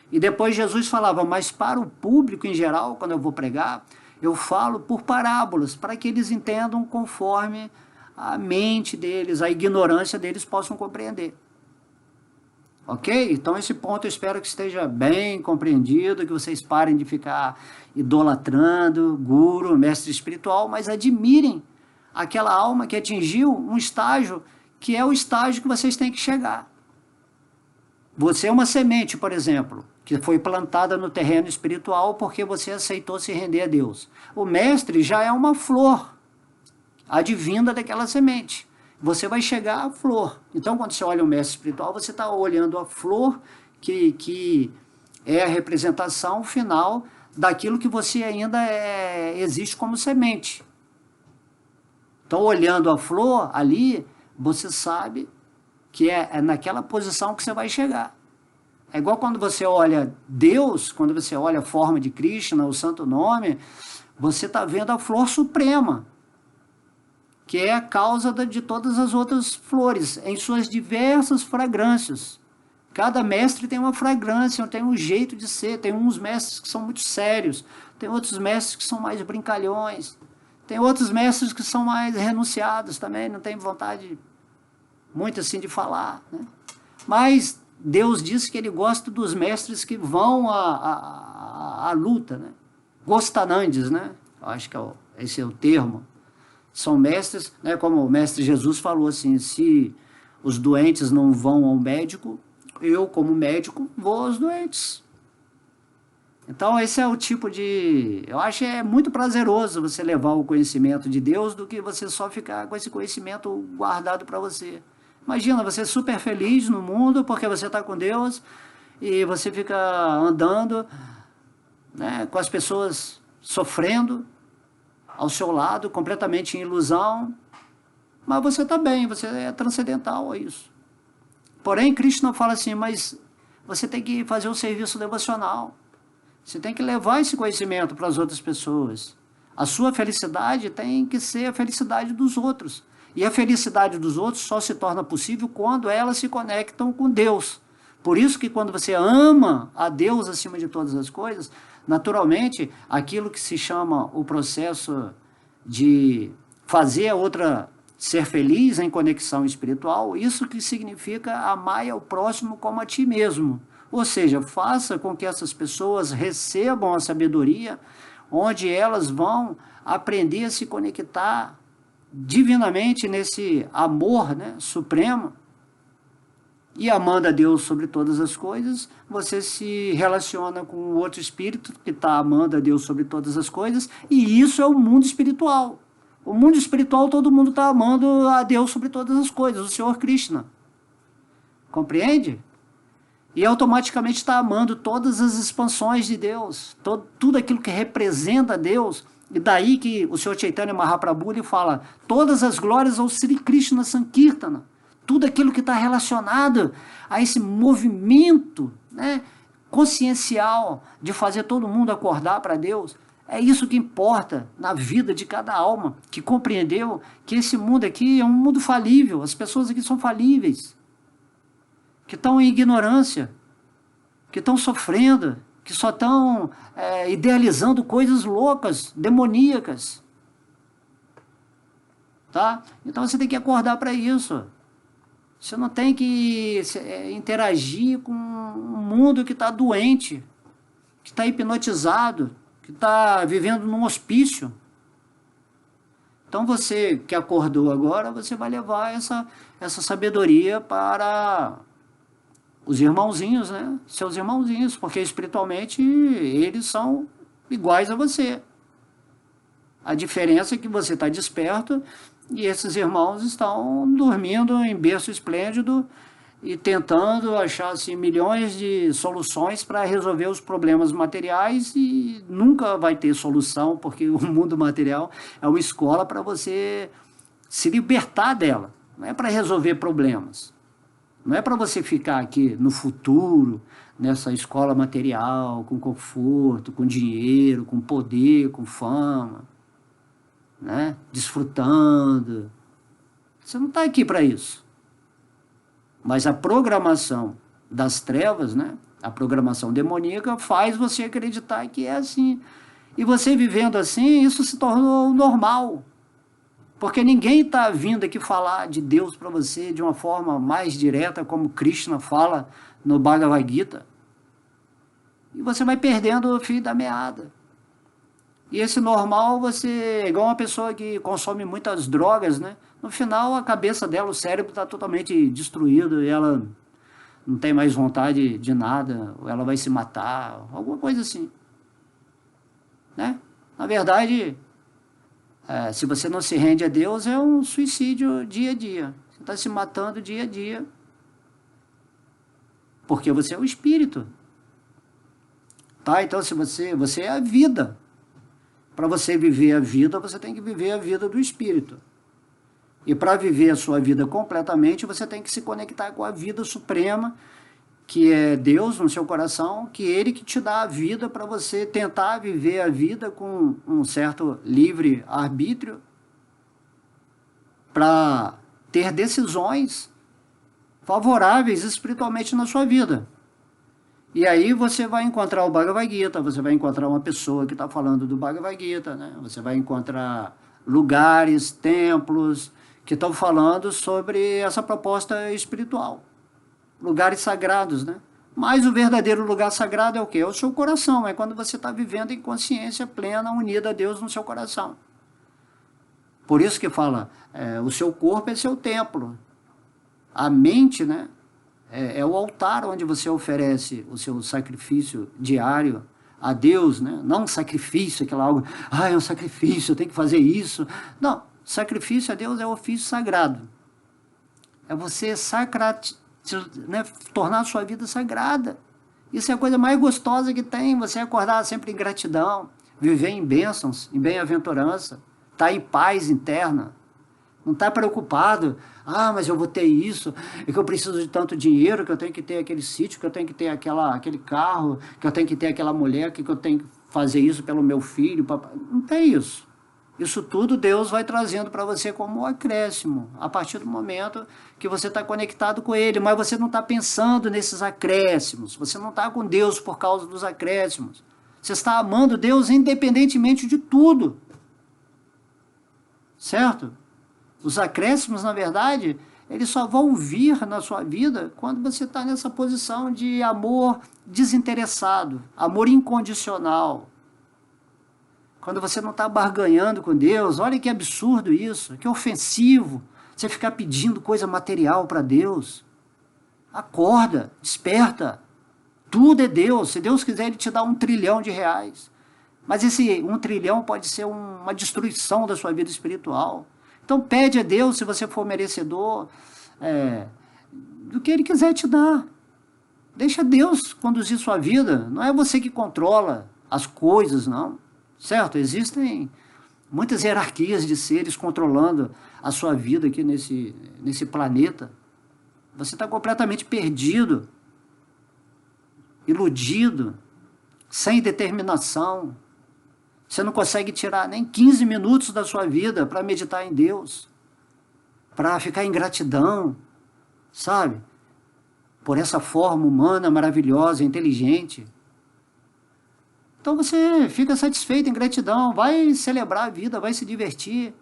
E depois Jesus falava, mas para o público em geral, quando eu vou pregar, eu falo por parábolas, para que eles entendam conforme a mente deles, a ignorância deles possam compreender. Ok? Então esse ponto eu espero que esteja bem compreendido, que vocês parem de ficar idolatrando guru, mestre espiritual, mas admirem aquela alma que atingiu um estágio que é o estágio que vocês têm que chegar. Você é uma semente, por exemplo, que foi plantada no terreno espiritual porque você aceitou se render a Deus. O mestre já é uma flor, advinda daquela semente. Você vai chegar à flor. Então, quando você olha o mestre espiritual, você está olhando a flor que é a representação final daquilo que você ainda existe como semente. Então, olhando a flor ali, você sabe que é naquela posição que você vai chegar. É igual quando você olha Deus, quando você olha a forma de Krishna, o santo nome, você está vendo a flor suprema, que é a causa de todas as outras flores, em suas diversas fragrâncias. Cada mestre tem uma fragrância, tem um jeito de ser, tem uns mestres que são muito sérios, tem outros mestres que são mais brincalhões, tem outros mestres que são mais renunciados também, não tem vontade muito assim de falar, né? Mas Deus diz que ele gosta dos mestres que vão à luta, né? Gostanandes, né? Eu acho que esse é o termo. São mestres, né, como o mestre Jesus falou assim, se os doentes não vão ao médico, eu como médico vou aos doentes. Então esse é o tipo de... Eu acho que é muito prazeroso você levar o conhecimento de Deus do que você só ficar com esse conhecimento guardado para você. Imagina, você é super feliz no mundo porque você está com Deus e você fica andando, né, com as pessoas sofrendo ao seu lado, completamente em ilusão, mas você está bem, você é transcendental a isso. Porém, Krishna fala assim, mas você tem que fazer um serviço devocional, você tem que levar esse conhecimento para as outras pessoas. A sua felicidade tem que ser a felicidade dos outros. E a felicidade dos outros só se torna possível quando elas se conectam com Deus. Por isso que quando você ama a Deus acima de todas as coisas, naturalmente, aquilo que se chama o processo de fazer a outra ser feliz em conexão espiritual, isso que significa amar ao próximo como a ti mesmo. Ou seja, faça com que essas pessoas recebam a sabedoria, onde elas vão aprender a se conectar divinamente nesse amor, né, supremo. E amando a Deus sobre todas as coisas, você se relaciona com o outro espírito que está amando a Deus sobre todas as coisas, e isso é o mundo espiritual. O mundo espiritual, todo mundo está amando a Deus sobre todas as coisas, o Senhor Krishna. Compreende? E automaticamente está amando todas as expansões de Deus, tudo aquilo que representa Deus. E daí que o Senhor Chaitanya Mahaprabhu ele fala, todas as glórias ao Sri Krishna Sankirtana. Tudo aquilo que está relacionado a esse movimento, né, consciencial de fazer todo mundo acordar para Deus, é isso que importa na vida de cada alma, que compreendeu que esse mundo aqui é um mundo falível, as pessoas aqui são falíveis, que estão em ignorância, que estão sofrendo, que só estão idealizando coisas loucas, demoníacas. Tá? Então você tem que acordar para isso. Você não tem que interagir com um mundo que está doente, que está hipnotizado, que está vivendo num hospício. Então você que acordou agora, você vai levar essa sabedoria para os irmãozinhos, né? Seus irmãozinhos, porque espiritualmente eles são iguais a você. A diferença é que você está desperto e esses irmãos estão dormindo em berço esplêndido e tentando achar assim, milhões de soluções para resolver os problemas materiais e nunca vai ter solução, porque o mundo material é uma escola para você se libertar dela, não é para resolver problemas. Não é para você ficar aqui no futuro, nessa escola material, com conforto, com dinheiro, com poder, com fama, né? Desfrutando. Você não está aqui para isso. Mas a programação das trevas, né? A programação demoníaca faz você acreditar que é assim. E você vivendo assim, isso se tornou normal. Porque ninguém está vindo aqui falar de Deus para você de uma forma mais direta, como Krishna fala no Bhagavad Gita. E você vai perdendo o fio da meada. E esse normal, você é igual uma pessoa que consome muitas drogas, né? No final, a cabeça dela, o cérebro está totalmente destruído e ela não tem mais vontade de nada, ou ela vai se matar, alguma coisa assim. Né? Na verdade, se você não se rende a Deus, é um suicídio dia a dia. Você está se matando dia a dia. Porque você é o espírito. Tá? Então, se você é a vida. Para você viver a vida, você tem que viver a vida do espírito. E para viver a sua vida completamente, você tem que se conectar com a vida suprema, que é Deus no seu coração, que é Ele que te dá a vida para você tentar viver a vida com um certo livre arbítrio, para ter decisões favoráveis espiritualmente na sua vida. E aí você vai encontrar o Bhagavad Gita, você vai encontrar uma pessoa que está falando do Bhagavad Gita, né? Você vai encontrar lugares, templos, que estão falando sobre essa proposta espiritual. Lugares sagrados, né? Mas o verdadeiro lugar sagrado é o quê? É o seu coração, é quando você está vivendo em consciência plena, unida a Deus no seu coração. Por isso que fala, o seu corpo é seu templo. A mente, né? É o altar onde você oferece o seu sacrifício diário a Deus, né? Não um sacrifício, aquela algo, é um sacrifício, eu tenho que fazer isso. Não, sacrifício a Deus é ofício sagrado. É você né, tornar a sua vida sagrada. Isso é a coisa mais gostosa que tem, você acordar sempre em gratidão, viver em bênçãos, em bem-aventurança, estar em paz interna. Não está preocupado, mas eu vou ter isso, é que eu preciso de tanto dinheiro, que eu tenho que ter aquele sítio, que eu tenho que ter aquele carro, que eu tenho que ter aquela mulher, que eu tenho que fazer isso pelo meu filho. Papai. Não tem isso. Isso tudo Deus vai trazendo para você como um acréscimo, a partir do momento que você está conectado com Ele, mas você não está pensando nesses acréscimos, você não está com Deus por causa dos acréscimos. Você está amando Deus independentemente de tudo. Certo? Os acréscimos, na verdade, eles só vão vir na sua vida quando você está nessa posição de amor desinteressado, amor incondicional. Quando você não está barganhando com Deus, olha que absurdo isso, que ofensivo, você ficar pedindo coisa material para Deus. Acorda, desperta, tudo é Deus, se Deus quiser Ele te dá R$1 trilhão. Mas esse 1 trilhão pode ser uma destruição da sua vida espiritual. Então pede a Deus, se você for merecedor, do que Ele quiser te dar. Deixa Deus conduzir sua vida, não é você que controla as coisas, não. Certo? Existem muitas hierarquias de seres controlando a sua vida aqui nesse planeta. Você está completamente perdido, iludido, sem determinação. Você não consegue tirar nem 15 minutos da sua vida para meditar em Deus, para ficar em gratidão, sabe? Por essa forma humana, maravilhosa, inteligente. Então você fica satisfeito em gratidão, vai celebrar a vida, vai se divertir.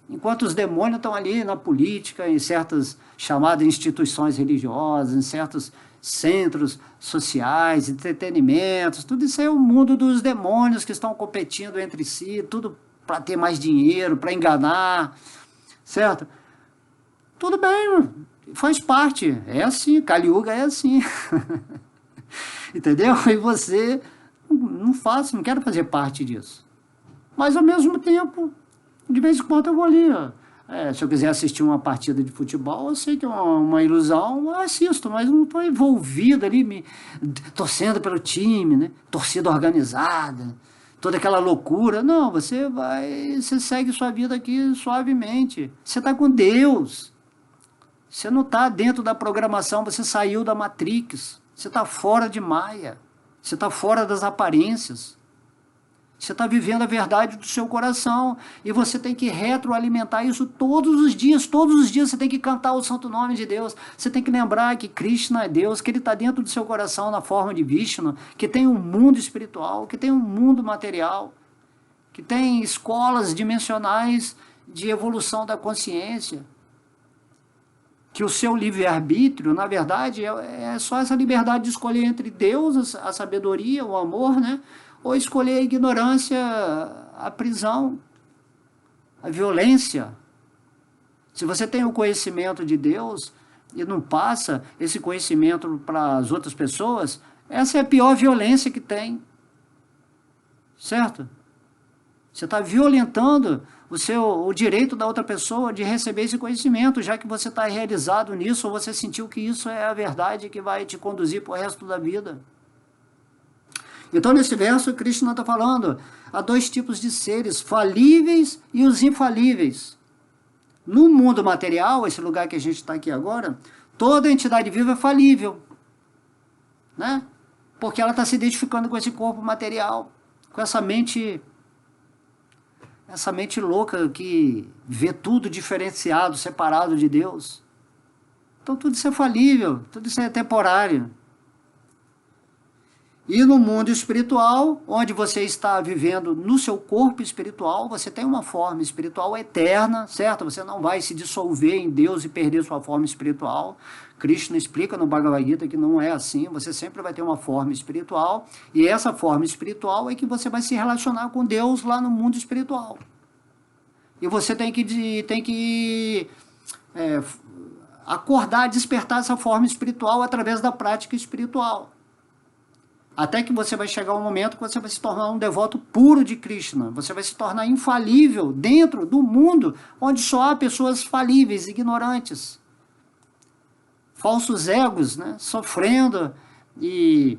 Enquanto os demônios estão ali na política, em certas chamadas instituições religiosas, em certos centros sociais, entretenimentos, tudo isso é o mundo dos demônios que estão competindo entre si, tudo para ter mais dinheiro, para enganar, certo? Tudo bem, faz parte, é assim, Kali Yuga é assim. Entendeu? E você, não quero fazer parte disso. Mas ao mesmo tempo, de vez em quando eu vou ali, se eu quiser assistir uma partida de futebol, eu sei que é uma ilusão, eu assisto, mas não estou envolvido ali, torcendo pelo time, né? Torcida organizada, toda aquela loucura. Não, você segue sua vida aqui suavemente. Você está com Deus, Você não está dentro da programação, você saiu da Matrix. Você está fora de Maia. Você está fora das aparências. Você está vivendo a verdade do seu coração. E você tem que retroalimentar isso todos os dias. Todos os dias você tem que cantar o santo nome de Deus. Você tem que lembrar que Krishna é Deus, que Ele está dentro do seu coração na forma de Vishnu, que tem um mundo espiritual, que tem um mundo material, que tem escolas dimensionais de evolução da consciência. Que o seu livre-arbítrio, na verdade, é só essa liberdade de escolher entre Deus, a sabedoria, o amor, né? Ou escolher a ignorância, a prisão, a violência. Se você tem o conhecimento de Deus e não passa esse conhecimento para as outras pessoas, essa é a pior violência que tem. Certo? Você está violentando o direito da outra pessoa de receber esse conhecimento, já que você está realizado nisso, ou você sentiu que isso é a verdade que vai te conduzir para o resto da vida. Então, nesse verso, Krishna está falando, há dois tipos de seres, falíveis e os infalíveis. No mundo material, esse lugar que a gente está aqui agora, toda entidade viva é falível, né? Porque ela está se identificando com esse corpo material, com essa mente louca que vê tudo diferenciado, separado de Deus. Então tudo isso é falível, tudo isso é temporário. E no mundo espiritual, onde você está vivendo no seu corpo espiritual, você tem uma forma espiritual eterna, certo? Você não vai se dissolver em Deus e perder sua forma espiritual. Krishna explica no Bhagavad Gita que não é assim, você sempre vai ter uma forma espiritual, e essa forma espiritual é que você vai se relacionar com Deus lá no mundo espiritual. E você tem que acordar, despertar essa forma espiritual através da prática espiritual. Até que você vai chegar um momento que você vai se tornar um devoto puro de Krishna. Você vai se tornar infalível dentro do mundo onde só há pessoas falíveis, ignorantes. Falsos egos, né? Sofrendo e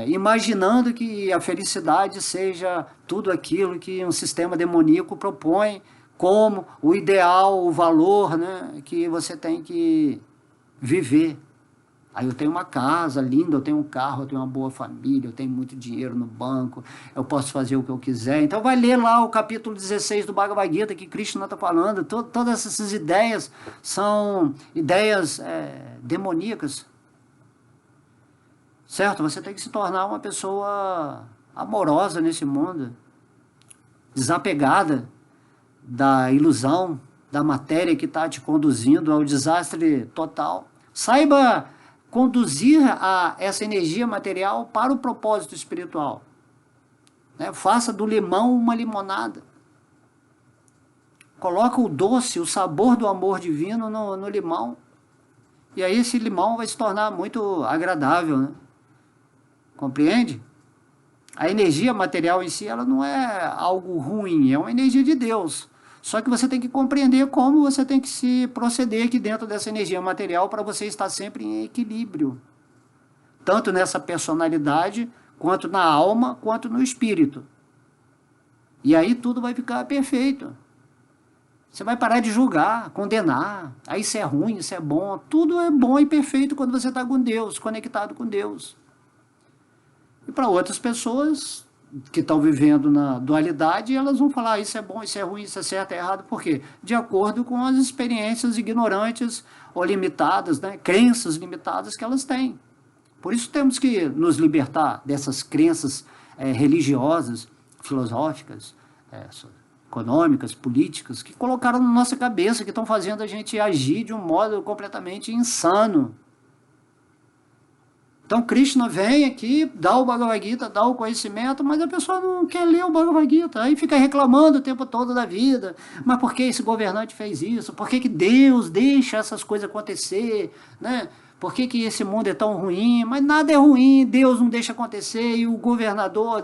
imaginando que a felicidade seja tudo aquilo que um sistema demoníaco propõe como o ideal, o valor, né? Que você tem que viver. Aí eu tenho uma casa linda, eu tenho um carro, eu tenho uma boa família, eu tenho muito dinheiro no banco, eu posso fazer o que eu quiser. Então vai ler lá o capítulo 16 do Bhagavad Gita, que Krishna está falando. Todas essas ideias são ideias demoníacas. Certo? Você tem que se tornar uma pessoa amorosa nesse mundo, desapegada da ilusão, da matéria que está te conduzindo ao desastre total. Saiba conduzir essa energia material para o propósito espiritual. Né? Faça do limão uma limonada. Coloca o doce, o sabor do amor divino no limão. E aí esse limão vai se tornar muito agradável. Né? Compreende? A energia material em si, ela não é algo ruim, é uma energia de Deus. Só que você tem que compreender como você tem que se proceder aqui dentro dessa energia material para você estar sempre em equilíbrio. Tanto nessa personalidade, quanto na alma, quanto no espírito. E aí tudo vai ficar perfeito. Você vai parar de julgar, condenar. Aí isso é ruim, isso é bom. Tudo é bom e perfeito quando você está com Deus, conectado com Deus. E para outras pessoas que estão vivendo na dualidade, elas vão falar isso é bom, isso é ruim, isso é certo, é errado. Por quê? De acordo com as experiências ignorantes ou limitadas, né? Crenças limitadas que elas têm. Por isso temos que nos libertar dessas crenças religiosas, filosóficas, econômicas, políticas, que colocaram na nossa cabeça, que estão fazendo a gente agir de um modo completamente insano. Então Krishna vem aqui, dá o Bhagavad Gita, dá o conhecimento, mas a pessoa não quer ler o Bhagavad Gita, aí fica reclamando o tempo todo da vida. Mas por que esse governante fez isso? Por que Deus deixa essas coisas acontecer? Né? Por que esse mundo é tão ruim? Mas nada é ruim, Deus não deixa acontecer, e o governador,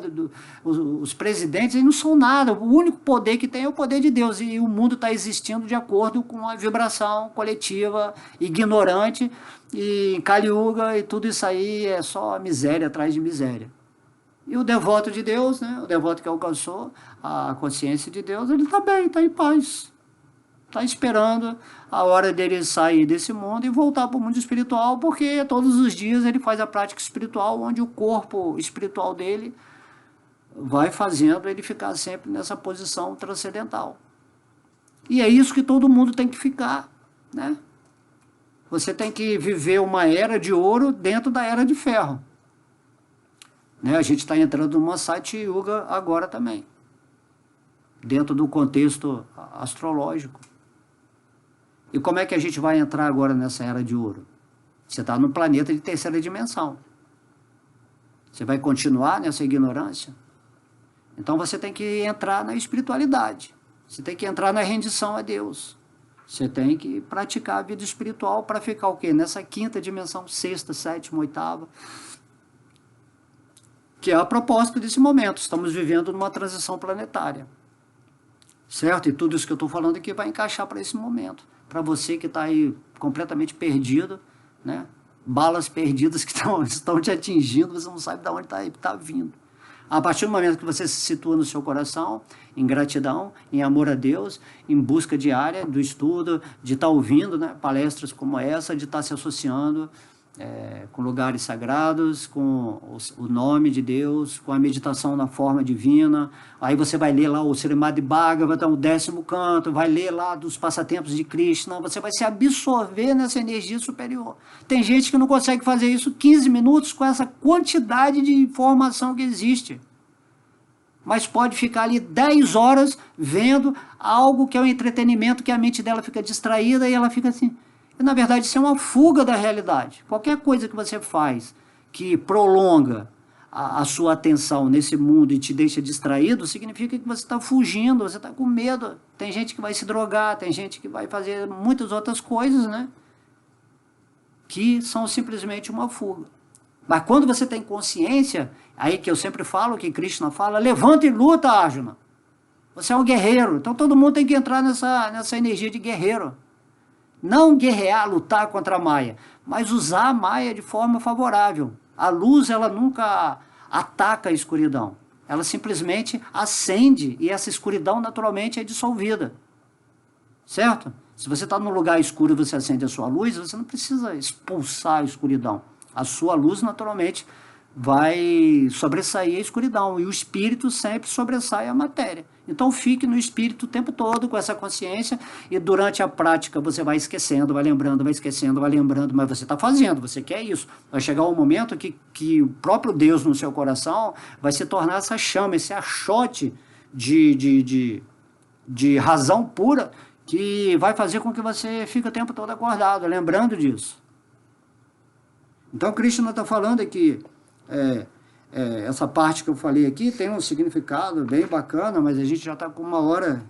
os presidentes, eles não são nada. O único poder que tem é o poder de Deus, e o mundo está existindo de acordo com a vibração coletiva, ignorante, e em Kali Yuga, e tudo isso aí é só miséria atrás de miséria. E o devoto de Deus, né, o devoto que alcançou a consciência de Deus, ele está bem, está em paz. Está esperando a hora dele sair desse mundo e voltar para o mundo espiritual, porque todos os dias ele faz a prática espiritual, onde o corpo espiritual dele vai fazendo ele ficar sempre nessa posição transcendental. E é isso que todo mundo tem que ficar, né? Você tem que viver uma era de ouro dentro da era de ferro. Né? A gente está entrando numa Satya Yuga agora também, dentro do contexto astrológico. E como é que a gente vai entrar agora nessa era de ouro? Você está no planeta de terceira dimensão. Você vai continuar nessa ignorância? Então você tem que entrar na espiritualidade. Você tem que entrar na rendição a Deus. Você tem que praticar a vida espiritual para ficar o quê? Nessa quinta dimensão, sexta, sétima, oitava. Que é a proposta desse momento. Estamos vivendo numa transição planetária. Certo? E tudo isso que eu estou falando aqui vai encaixar para esse momento. Para você que está aí completamente perdido, né? Balas perdidas que estão te atingindo, você não sabe de onde está vindo. A partir do momento que você se situa no seu coração, em gratidão, em amor a Deus, em busca diária do estudo, de estar ouvindo, né, palestras como essa, de estar se associando com lugares sagrados, com o nome de Deus, com a meditação na forma divina. Aí você vai ler lá o Srimad Bhagavatam, o 10º canto, vai ler lá dos passatempos de Krishna, você vai se absorver nessa energia superior. Tem gente que não consegue fazer isso 15 minutos com essa quantidade de informação que existe. Mas pode ficar ali 10 horas vendo algo que é um entretenimento, que a mente dela fica distraída e ela fica assim. E, na verdade, isso é uma fuga da realidade. Qualquer coisa que você faz que prolonga a sua atenção nesse mundo e te deixa distraído, significa que você está fugindo, você está com medo. Tem gente que vai se drogar, tem gente que vai fazer muitas outras coisas, né? Que são simplesmente uma fuga. Mas quando você tem consciência, aí que eu sempre falo, que Krishna fala, levanta e luta, Arjuna. Você é um guerreiro, então todo mundo tem que entrar nessa energia de guerreiro. Não guerrear, lutar contra a Maya, mas usar a Maya de forma favorável. A luz, ela nunca ataca a escuridão. Ela simplesmente acende e essa escuridão naturalmente é dissolvida. Certo? Se você está num lugar escuro e você acende a sua luz, você não precisa expulsar a escuridão. A sua luz naturalmente vai sobressair a escuridão e o espírito sempre sobressai a matéria. Então fique no espírito o tempo todo com essa consciência e durante a prática você vai esquecendo, vai lembrando, vai esquecendo, vai lembrando, mas você está fazendo, você quer isso. Vai chegar um momento que o próprio Deus no seu coração vai se tornar essa chama, esse achote de razão pura que vai fazer com que você fique o tempo todo acordado, lembrando disso. Então Krishna está falando que essa parte que eu falei aqui tem um significado bem bacana, mas a gente já está com uma hora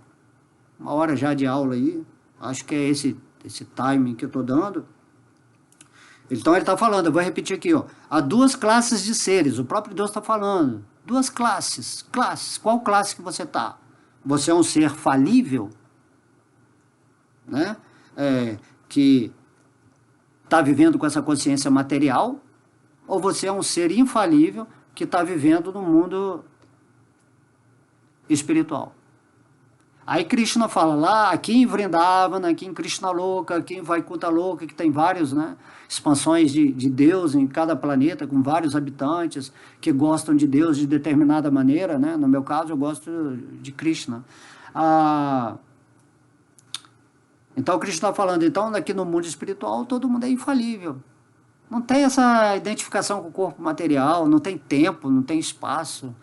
já de aula aí, acho que é esse timing que eu estou dando. Então ele está falando, eu vou repetir aqui, ó, há duas classes de seres, o próprio Deus está falando, duas classes, qual classe que você está? Você é um ser falível, né? Que está vivendo com essa consciência material, ou você é um ser infalível que está vivendo no mundo espiritual. Aí Krishna fala lá, aqui em Vrindavana, aqui em Krishna Loka, aqui em Vaikuntha Loka, que tem várias, né, expansões de Deus em cada planeta, com vários habitantes que gostam de Deus de determinada maneira, né? No meu caso eu gosto de Krishna. Então Krishna está falando, então aqui no mundo espiritual todo mundo é infalível. Não tem essa identificação com o corpo material, não tem tempo, não tem espaço,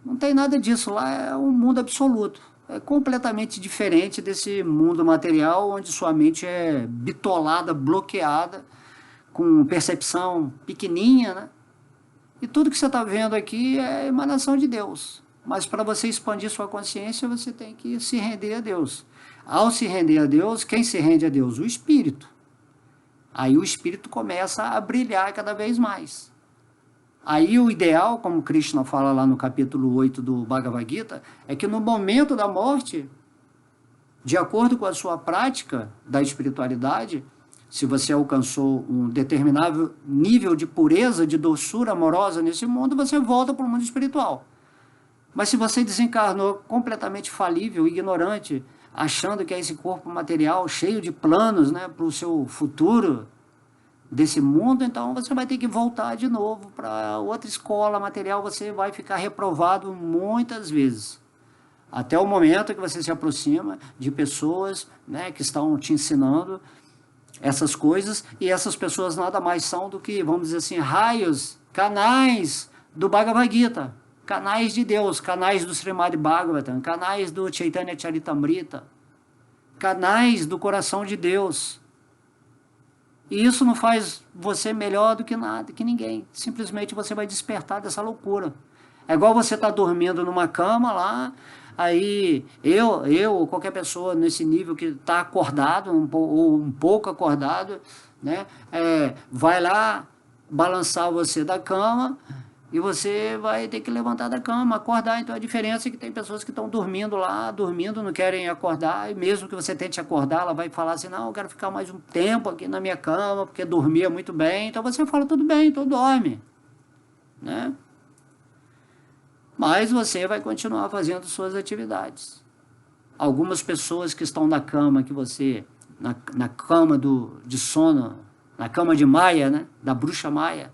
não tem nada disso. Lá é um mundo absoluto. É completamente diferente desse mundo material onde sua mente é bitolada, bloqueada, com percepção pequenininha, né? E tudo que você está vendo aqui é emanação de Deus. Mas para você expandir sua consciência, você tem que se render a Deus. Ao se render a Deus, quem se rende a Deus? O Espírito. Aí o Espírito começa a brilhar cada vez mais. Aí o ideal, como Krishna fala lá no capítulo 8 do Bhagavad Gita, é que no momento da morte, de acordo com a sua prática da espiritualidade, se você alcançou um determinado nível de pureza, de doçura amorosa nesse mundo, você volta para o mundo espiritual. Mas se você desencarnou completamente falível, ignorante, achando que é esse corpo material cheio de planos, né, para o seu futuro desse mundo, então você vai ter que voltar de novo para outra escola material, você vai ficar reprovado muitas vezes. Até o momento que você se aproxima de pessoas, né, que estão te ensinando essas coisas, e essas pessoas nada mais são do que, vamos dizer assim, raios, canais do Bhagavad Gita, canais de Deus, canais do Srimad Bhagavatam, canais do Chaitanya Charitamrita, canais do coração de Deus. E isso não faz você melhor do que nada, que ninguém. Simplesmente você vai despertar dessa loucura. É igual você estar dormindo numa cama lá, aí eu ou qualquer pessoa nesse nível que está acordado, ou um pouco acordado, né, vai lá balançar você da cama, e você vai ter que levantar da cama, acordar. Então a diferença é que tem pessoas que estão dormindo lá, dormindo, não querem acordar, e mesmo que você tente acordar, ela vai falar assim, não, eu quero ficar mais um tempo aqui na minha cama, porque dormia muito bem. Então você fala, tudo bem, então dorme, né? Mas você vai continuar fazendo suas atividades. Algumas pessoas que estão na cama, que você, na cama de sono, na cama de Maia, né, da bruxa Maia,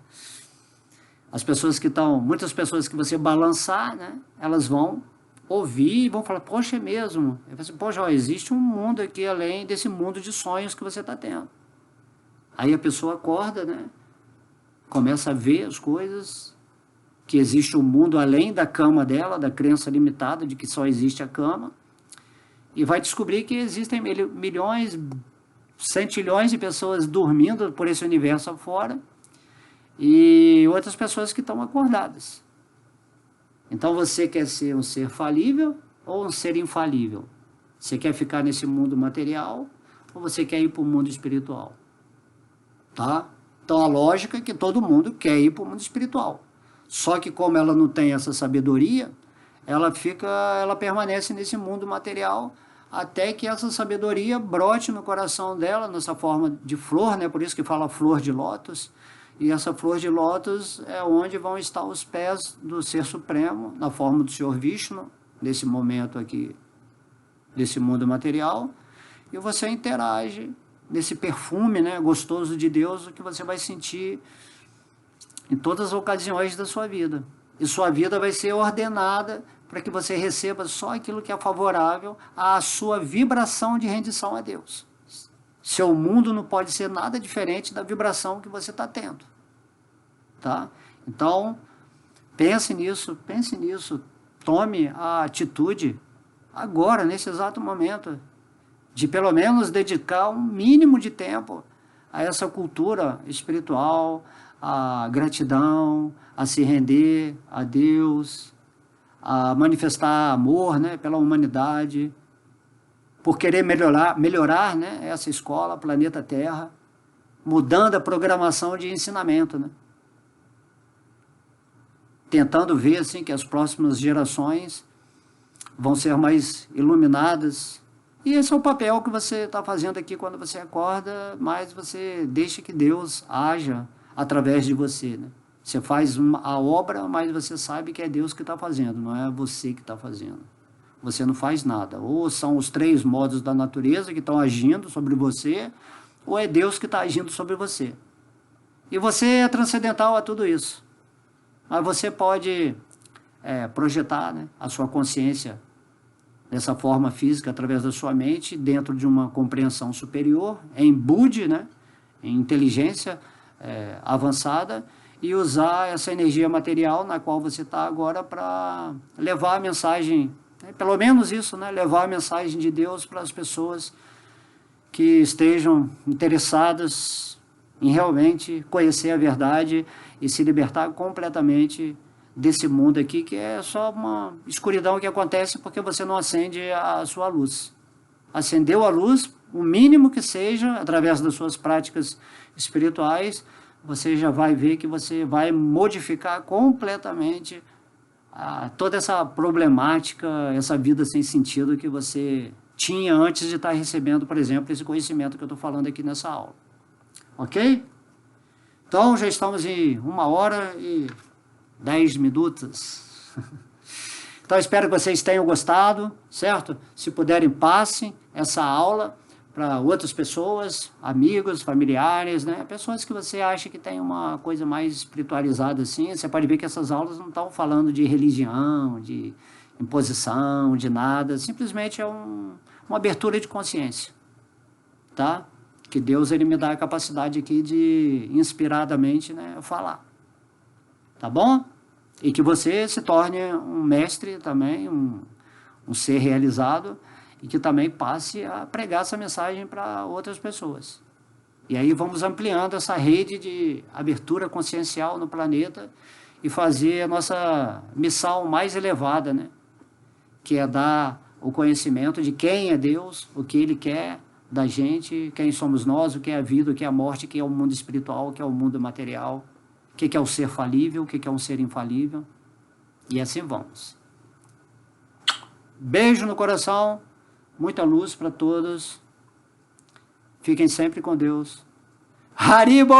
as pessoas que estão, muitas pessoas que você balançar, né, elas vão ouvir e vão falar, poxa, é mesmo. Eu falo assim, poxa, ó, existe um mundo aqui além desse mundo de sonhos que você está tendo. Aí a pessoa acorda, né, começa a ver as coisas, que existe um mundo além da cama dela, da crença limitada de que só existe a cama, e vai descobrir que existem milhões, centilhões de pessoas dormindo por esse universo afora, e outras pessoas que estão acordadas. Então você quer ser um ser falível ou um ser infalível? Você quer ficar nesse mundo material ou você quer ir para o mundo espiritual? Tá? Então a lógica é que todo mundo quer ir para o mundo espiritual. Só que como ela não tem essa sabedoria, ela permanece nesse mundo material até que essa sabedoria brote no coração dela, nessa forma de flor, né? Por isso que fala flor de lótus. E essa flor de lótus é onde vão estar os pés do Ser Supremo, na forma do Senhor Vishnu, nesse momento aqui, desse mundo material, e você interage nesse perfume, né, gostoso de Deus, o que você vai sentir em todas as ocasiões da sua vida. E sua vida vai ser ordenada para que você receba só aquilo que é favorável à sua vibração de rendição a Deus. Seu mundo não pode ser nada diferente da vibração que você está tendo. Tá? Então, pense nisso, tome a atitude agora, nesse exato momento, de pelo menos dedicar um mínimo de tempo a essa cultura espiritual, a gratidão, a se render a Deus, a manifestar amor, né, pela humanidade, por querer melhorar, né, essa escola, planeta Terra, mudando a programação de ensinamento, né? Tentando ver assim, que as próximas gerações vão ser mais iluminadas. E esse é o papel que você está fazendo aqui quando você acorda, mas você deixa que Deus haja através de você, né? Você faz a obra, mas você sabe que é Deus que está fazendo, não é você que está fazendo. Você não faz nada. Ou são os três modos da natureza que estão agindo sobre você, ou é Deus que está agindo sobre você. E você é transcendental a tudo isso. Mas você pode projetar, né, a sua consciência dessa forma física através da sua mente, dentro de uma compreensão superior, em Budi, né, em inteligência avançada, e usar essa energia material na qual você está agora para levar a mensagem, pelo menos isso, né, levar a mensagem de Deus para as pessoas que estejam interessadas em realmente conhecer a verdade e se libertar completamente desse mundo aqui, que é só uma escuridão que acontece porque você não acende a sua luz. Acendeu a luz, o mínimo que seja, através das suas práticas espirituais, você já vai ver que você vai modificar completamente toda essa problemática, essa vida sem sentido que você tinha antes de estar recebendo, por exemplo, esse conhecimento que eu estou falando aqui nessa aula. Ok? Então, já estamos em 1h10. Então, espero que vocês tenham gostado, certo? Se puderem, passem essa aula para outras pessoas, amigos, familiares, né? Pessoas que você acha que tem uma coisa mais espiritualizada assim. Você pode ver que essas aulas não estão falando de religião, de imposição, de nada. Simplesmente é uma abertura de consciência, tá? Que Deus, ele me dá a capacidade aqui de, inspiradamente, né, falar. Tá bom? E que você se torne um mestre também, um ser realizado, e que também passe a pregar essa mensagem para outras pessoas. E aí vamos ampliando essa rede de abertura consciencial no planeta e fazer a nossa missão mais elevada, né? Que é dar o conhecimento de quem é Deus, o que Ele quer da gente, quem somos nós, o que é a vida, o que é a morte, o que é o mundo espiritual, o que é o mundo material, o que é o ser falível, o que é um ser infalível. E assim vamos. Beijo no coração, muita luz para todos. Fiquem sempre com Deus. Haribo!